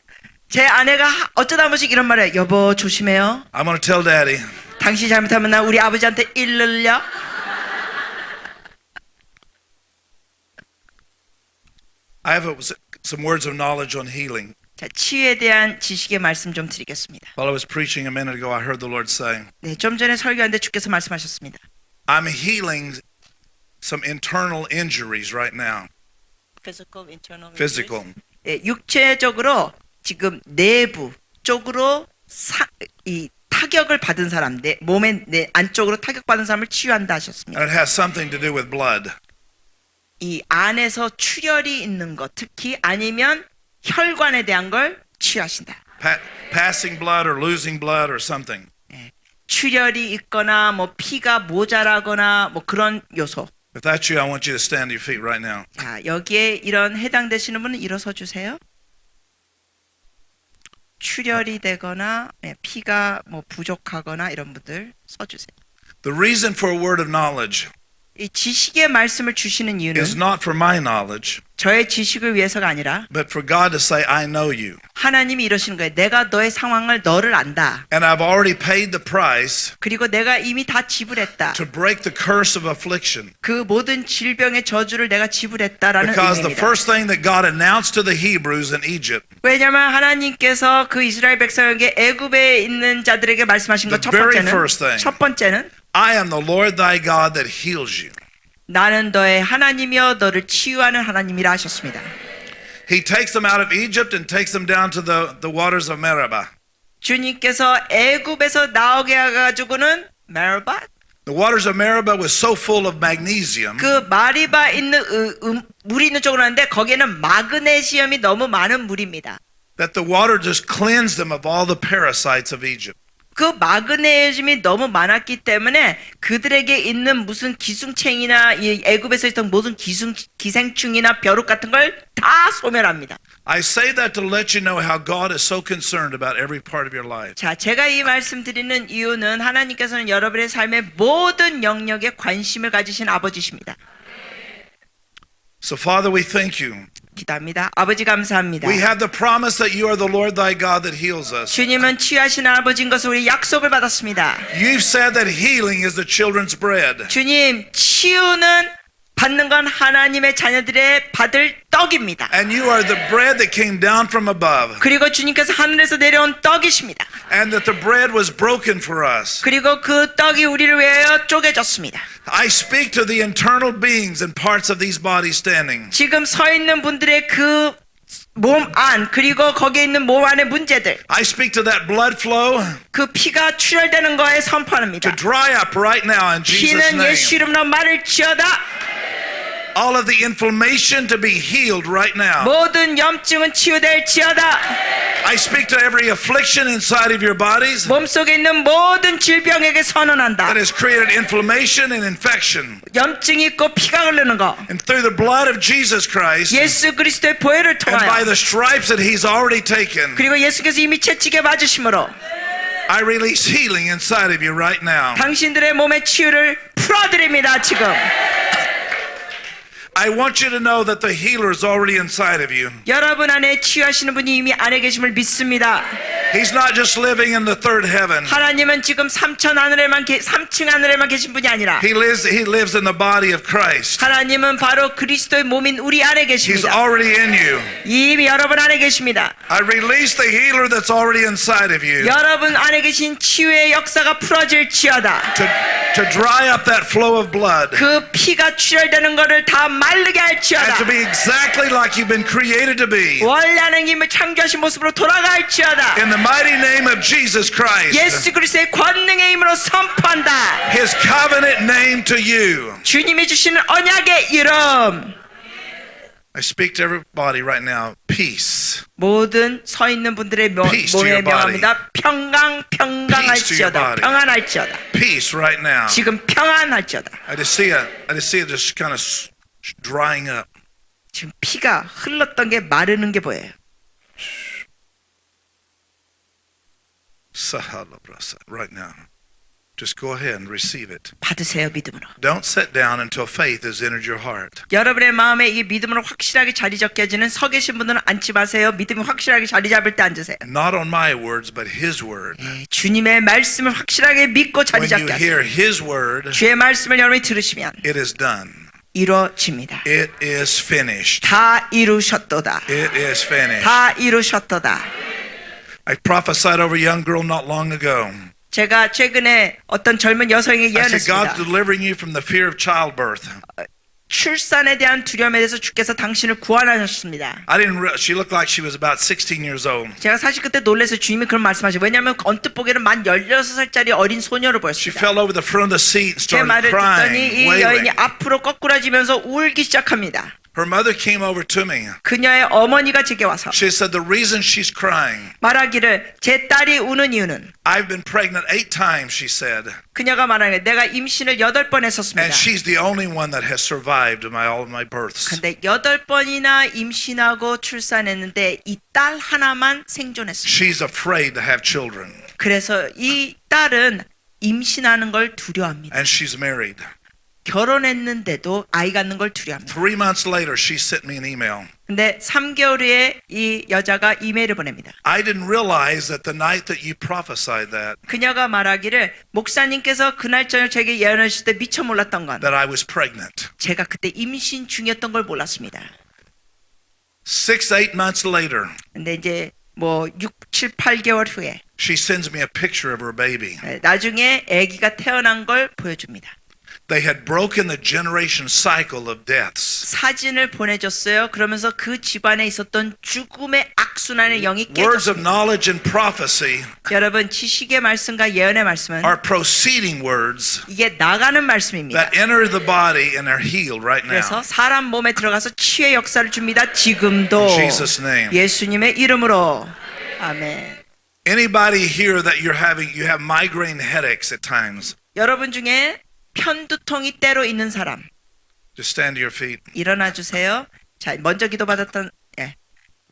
제 아내가 어쩌다 한 번씩 이런 말을 해요. 여보 조심해요. I'm going to tell Daddy. 당신 잘못하면 나 우리 아버지한테 일를려. I have some words of knowledge on healing. 자, 치유에 대한 지식의 말씀 좀 드리겠습니다. While I was preaching a minute ago, I heard the Lord say, 네, 좀 전에 설교하는데 주께서 말씀하셨습니다. I'm healing some internal injuries right now. Physical. 네, 육체적으로 지금 내부 쪽으로 이 타격을 받은 사람, 내 몸의 내 안쪽으로 타격받은 사람을 치유한다 하셨습니다. And it has something to do with blood. 이 안에서 출혈이 있는 것, 특히 아니면 혈관에 대한 걸 치유하신다. Passing blood or losing blood or something. 출혈이 있거나 뭐 피가 모자라거나 뭐 그런 요소. If that's you, I want you to stand on your feet right now. 자, 여기에 이런 해당되시는 분은 일어서 주세요. 출혈이 되거나 피가 뭐 부족하거나 이런 분들 서 주세요. The reason for a word of knowledge 이 지식의 말씀을 주시는 이유는 is not for my knowledge, 저의 지식을 위해서가 아니라 but for God to say, I know you. 하나님이 이러시는 거예요. 내가 너의 상황을 너를 안다. And I've already paid the price 그리고 내가 이미 다 지불했다. to break the curse of affliction. 그 모든 질병의 저주를 내가 지불했다라는 Because the 의미입니다. first thing that God announced to the Hebrews in Egypt, 왜냐하면 하나님께서 그 이스라엘 백성에게 애굽에 있는 자들에게 말씀하신 것 첫 The very first 번째는 thing. I am the Lord thy God that heals you. 나는 너의 하나님이여 너를 치유하는 하나님이라 하셨습니다. He takes them out of Egypt and takes them down to the waters of Meribah. 주님께서 애굽에서 나오게 해가지고는 메르바 The waters of Meribah was so full of magnesium 그 마리바 있는 물이 있는 쪽으로 하는데 거기에는 마그네시움이 너무 많은 물입니다. that the water just cleansed them of all the parasites of Egypt. 그 마그네슘이 너무 많았기 때문에 그들에게 있는 무슨 기생충이나 이 애굽에서 있던 모든 기생충이나 벼룩 같은 걸 다 소멸합니다. I say that to let you know how God is so concerned about every part of your life. 자, 제가 이 말씀 드리는 이유는 하나님께서는 여러분의 삶의 모든 영역에 관심을 가지신 아버지십니다. So Father, we thank you 기도합니다. 아버지 감사합니다. We have the promise that you are the Lord thy God that heals us. 주님은 치유하신 아버지인 것을 우리 약속을 받았습니다. You've said that healing is the children's bread. 주님, 치유는 받는 건 하나님의 자녀들의 받을 떡입니다. And you are the bread that came down from above. 그리고 주님께서 하늘에서 내려온 떡이십니다. And that the bread was broken for us. 그리고 그 떡이 우리를 위하여 쪼개졌습니다. I speak to the internal beings and parts of these bodies standing. 지금 서 있는 분들의 그 몸 안, 그리고 거기에 있는 몸 안의 문제들, I speak to that blood flow 그 피가 출혈되는 거에 선포합니다. to dry up right now in Jesus' 피는 name. 예수 이름으로 마를지어다. All of the inflammation to be healed right now. 모든 염증은 치유될지어다. I speak to every affliction inside of your bodies 몸속에 있는 모든 질병에게 선언한다. that has created inflammation and infection. 염증이 있고 피가 흐르는 거, And through the blood of Jesus Christ 예수 그리스도의 보혈을 and by 통하여, the stripes that he's already taken, 그리고 예수께서 이미 채찍에 맞으심으로 I release healing inside of you right now. 당신들의 몸의 치유를 풀어드립니다. 지금 I want you to know that the healer is already inside of you. 여러분 안에 치유하시는 분이 이미 안에 계심을 믿습니다. He's not just living in the third heaven. 하나님은 지금 3층 하늘에만 계신 분이 아니라 He lives in the body of Christ. 하나님은 바로 그리스도의 몸인 우리 안에 He's 계십니다. already in you. 이미 여러분 안에 계십니다. I release the healer that's already inside of you 여러분 안에 계신 치유의 역사가 풀어질지어다. to dry up that flow of blood 그 피가 출혈되는 것을 다 마르게 and to 할지어다. be exactly like you've been created to be. 원래 하나님을 창조하신 모습으로 돌아갈지어다. In the mighty name of Jesus Christ, 예수 그리스도의 권능의 힘으로 선포한다. his covenant name to you. 주님이 주시는 언약의 이름. I speak to everybody right now. Peace. 모든 서 있는 분들의 Peace to 몸에 your body. 명합니다. 평강할지어다. body. 평안할지어다. Peace right now. 지금 평안할지어다. I just see it just kind of drying up. 지금 피가 흘렀던 게 마르는 게 보여요. Right now. Just go ahead and receive it. 받으세요, 믿음으로. Don't sit down until faith has entered your heart. 여러분의 마음에 이 믿음으로 확실하게 자리 잡혀지는 서 계신 분들은 앉지 마세요. 믿음이 확실하게 자리 잡을 때 앉으세요. Not on my words, but his word. 예, 주님의 말씀을 확실하게 믿고 자리 When you 잡게 hear 하세요. his word, 주의 말씀을 여러분이 들으시면 it is done. 이루어집니다. It is finished. 다 이루셨도다. It is finished. 다 이루셨도다. I prophesied over a young girl not long ago. 제가 최근에 어떤 젊은 여성에게 I said, God's 예언했습니다. delivering you from the fear of childbirth. 출산에 대한 두려움에 대해서 주께서 당신을 구원하셨습니다. She looked like she was about 16 years old. 제가 사실 그때 놀라서 주님이 그런 말씀하시고, 왜냐하면 언뜻 보기에는 만 16살짜리 어린 소녀로 She 보였습니다. fell over the front of the seat and 제 started 말을 듣더니 crying, 이 여인이 wailing. 앞으로 거꾸라지면서 울기 시작합니다. Her mother came over to me. 그녀의 어머니가 제게 와서 She said the reason she's crying, 말하기를, 제 딸이 우는 이유는, I've been pregnant 8 times, she said, 그녀가 말하는, 내가 임신을 8번 했었습니다. and she's the only one that has survived all of my births. 근데 8번이나 임신하고 출산했는데 이 딸 하나만 생존했습니다. She's afraid to have children, 그래서 이 딸은 임신하는 걸 두려워합니다. and she's married. 결혼했는데도 아이 갖는 걸 두려워합니다. 3 months later, she sent me an email. 근데 3개월 후에 이 여자가 이메일을 보냅니다. I didn't realize that the night that you prophesied that 그녀가 말하기를, 목사님께서 그날 저녁 제게 예언하실 때 미처 몰랐던 건, I was pregnant. 제가 그때 임신 중이었던 걸 몰랐습니다. 6-8 months later, 근데 이제 뭐 6, 7, 8개월 후에 she sends me a picture of her baby. 나중에 아기가 태어난 걸 보여줍니다. They had broken the generation cycle of deaths. 사진을 보내줬어요. 그러면서 그 집안에 있었던 죽음의 악순환의 영이 Words of 깨졌습니다. knowledge and prophecy 여러분, 지식의 말씀과 예언의 말씀은 are proceeding words 이게 나가는 말씀입니다. that enter the body and are healed right 그래서 now. 사람 몸에 들어가서 치유의 역사를 줍니다. 지금도 In Jesus' name. 예수님의 이름으로. 아멘. Anybody here that you have migraine headaches at times, 여러분 중에 편두통이 때로 있는 사람, just stand to your feet. 일어나 주세요. 자, 먼저 기도받았던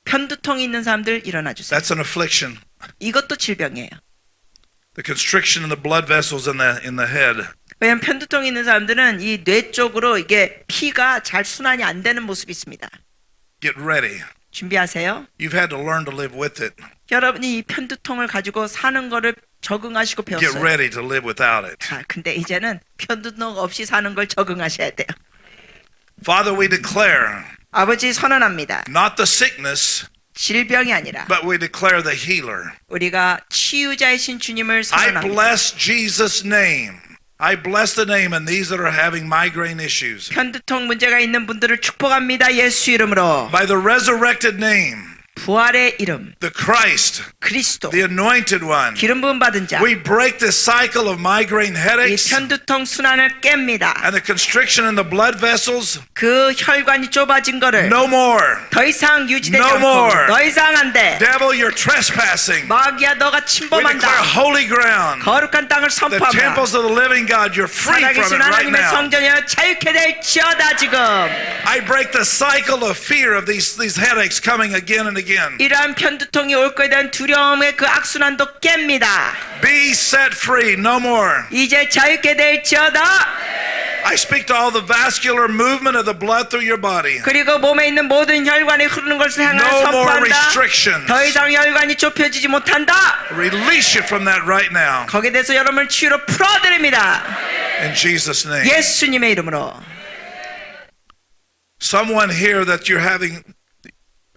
편두통이 있는 사람들 일어나 주세요. That's an affliction. 이것도 질병이에요. The constriction in the blood vessels in the head. 왜냐하면 편두통이 있는 사람들은 이 뇌 쪽으로 이게 피가 잘 순환이 안 되는 모습이 있습니다. Get ready. 준비하세요. You've had to learn to live with it. 여러분이 이 편두통을 가지고 사는 거를 적응하시고 Get 배웠어요. ready to live without it. 자, 근데 이제는 편두통 없이 사는 걸 적응하셔야 돼요. Father, we declare 아버지 선언합니다. not the sickness, 질병이 아니라 but we declare the healer. 우리가 치유자이신 주님을 I 선언합니다. bless Jesus' name. I bless the name and these that are having migraine issues. 편두통 문제가 있는 분들을 축복합니다. 예수 이름으로. By the resurrected name, 부활의 이름 the Christ, 그리스도 the anointed one. 기름 부음 받은 자. We break this cycle of migraine 이 headaches 편두통 순환을 깹니다. and the constriction in the blood vessels. 그 혈관이 좁아진 거를 No more. 더 이상 유지되지 No 않고 more. 더 이상 안 돼. Devil, you're trespassing. 마귀야 너가 We 침범한다. declare holy ground. 거룩한 땅을 The 선포합니다. temples of the living God, you're free from 살아계신 it right 하나님의 now. 성전이여 자유케 될지어다. 지금 I break the cycle of fear of these headaches coming again and again. 이러한 편두통이 올 거에 대한 두려움의 그 악순환도 깹니다. Be set free, no more. 이제 자유케 될지어다. I speak to all the vascular movement of the blood through your body. 그리고 몸에 있는 모든 혈관이 흐르는 것을 향하여 No more 선포한다. restrictions. 더 이상 혈관이 좁혀지지 못한다. Release you from that right now. 거기에 대해서 여러분을 치유로 풀어드립니다. In Jesus' name. 예수님의 이름으로. Someone here that you're having,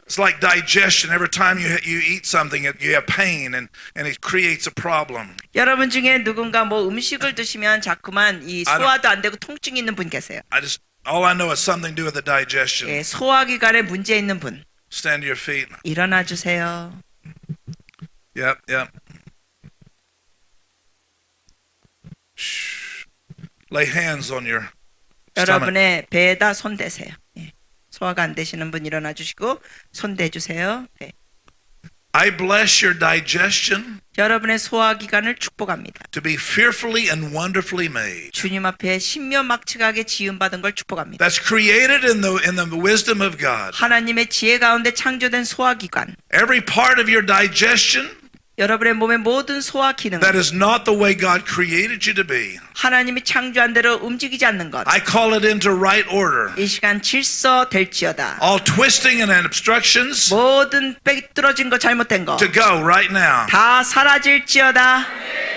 it's like digestion. Every time you eat something, you have pain and it creates a problem. 여러분 중에 누군가 뭐 음식을 드시면 자꾸만 이 소화도 안 되고 통증이 있는 분 계세요. All I know is something to do with the digestion. 예, 소화기관에 문제 있는 분 Stand to your feet. 일어나 주세요. Yep. Shh. Lay hands on your stomach. 여러분의 배에다 손 대세요. 예. 소화가 안 되시는 분 일어나 주시고 손 대주세요. 네. I bless your digestion 여러분의 소화기관을 축복합니다. to be fearfully and wonderfully made. 주님 앞에 신묘막측하게 지음받은 걸 축복합니다. That's created in the wisdom of God. 하나님의 지혜 가운데 창조된 소화기관. Every part of your digestion 여러분의 몸의 모든 소화 기능 that is not the way God created you to be. 하나님이 창조한 대로 움직이지 않는 것. I call it into right order. 이 시간 질서 될지어다. All twisting and obstructions 모든 삐뚤어진 거 잘못된 거 to go right now. 다 사라질지어다.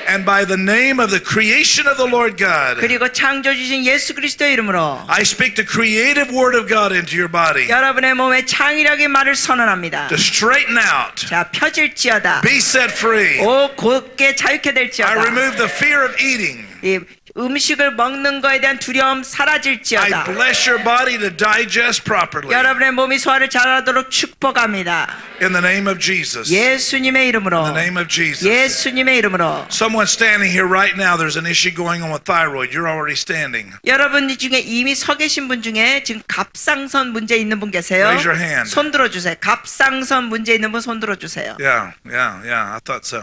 And by the name of the creation of the Lord God, 그리고 창조 주신 예수 그리스도의 이름으로 I speak the creative word of God into your body 여러분의 몸에 창의력의 말을 선언합니다. to straighten out, 자, 펴질지어다. be set free. 오, 곧게 자유케 I 될지어다. remove the fear of eating. 이 음식을 먹는 거에 대한 두려움 I 사라질지어다. bless your body to digest properly. 여러분의 몸이 소화를 잘하도록 축복합니다. In the name of Jesus. 예수님의 이름으로. In the name of Jesus. 예수님의 이름으로. Someone standing here right now, there's an issue going on with thyroid. You're already standing. 여러분 중에 이미 서 계신 분 중에 지금 갑상선 문제 있는 분 계세요? Raise your hand. 손 들어주세요. 갑상선 문제 있는 분 손 들어주세요. Yeah. I thought so.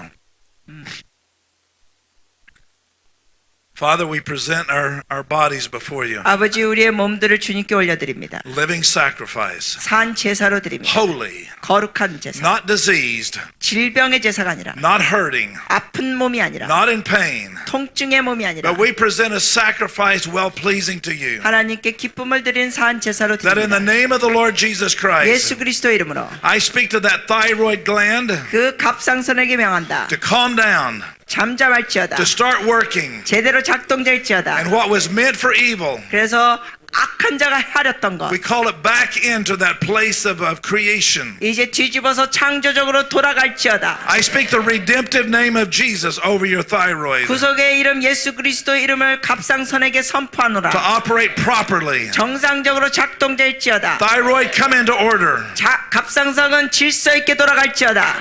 Father, we present our bodies before you. 아버지 우리의 몸들을 주님께 올려드립니다. Living sacrifice. 산 제사로 드립니다. Holy. 거룩한 제사. Not diseased. 질병의 제사가 아니라 Not hurting. 아픈 몸이 아니라 Not in pain. 통증의 몸이 아니라 But we present a sacrifice well pleasing to you. 하나님께 기쁨을 드리는 산 제사로 That in the 드립니다. name of the Lord Jesus Christ, 예수 그리스도 이름으로 I speak to that thyroid gland 그 갑상선에게 명한다. to calm down, 잠잠할지어다. to start working. 제대로 작동될지어다. And what was meant for evil, 그래서 악한 자가 하렸던 것 we call it back into that place of creation. 이제 뒤집어서 창조적으로 돌아갈지어다. I speak the redemptive name of Jesus over your thyroid 구속의 이름 예수 그리스도의 이름을 갑상선에게 to 선포하노라. operate properly. 정상적으로 작동될지어다. Thyroid, come into order. 갑상선은 질서 있게 돌아갈지어다.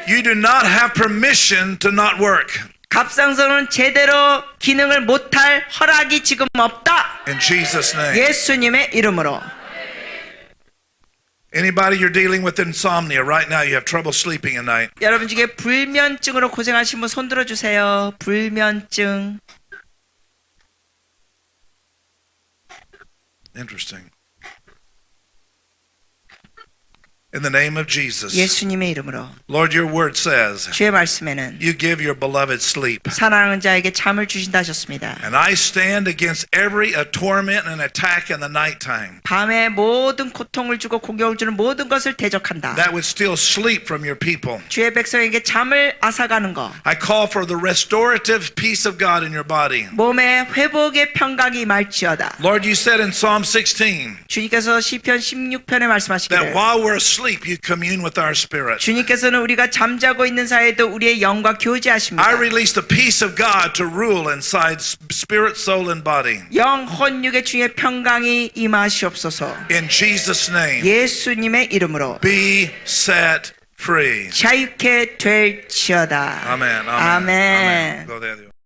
You do not have permission to not work. 갑상선은 제대로 기능을 못할 허락이 지금 없다. In Jesus' name. 예수님의 이름으로. Anybody you're dealing with insomnia right now, you have trouble sleeping at night. 여러분 중에 불면증으로 고생하신 분 손 들어주세요. 불면증. Interesting. In the name of Jesus. 예수님의 이름으로. Lord, your word says 주의 말씀에는 you give your beloved sleep. 사랑하는 자에게 잠을 주신다 하셨습니다. And I stand against every torment and attack in the nighttime 밤에 모든 고통을 주고 공격을 주는 모든 것을 대적한다. that would steal sleep from your people. 주의 백성에게 잠을 앗아가는 것. I call for the restorative peace of God in your body. 몸의 회복의 평강이 말지어다. Lord, you said in Psalm 16 주님께서 시편 16편에 that 말씀하시기를 while we're asleep, you commune with our spirit. 주님께서는 우리가 잠자고 있는 사이에도 우리의 영과 교제하십니다. I release the peace of God to rule inside spirit, soul, and body. 영, 혼육의 주의 평강이 임하시옵소서. In Jesus' name, 예수님의 이름으로 be set free. 자유케 될지어다. Amen. Amen. 아멘. Amen. Go there.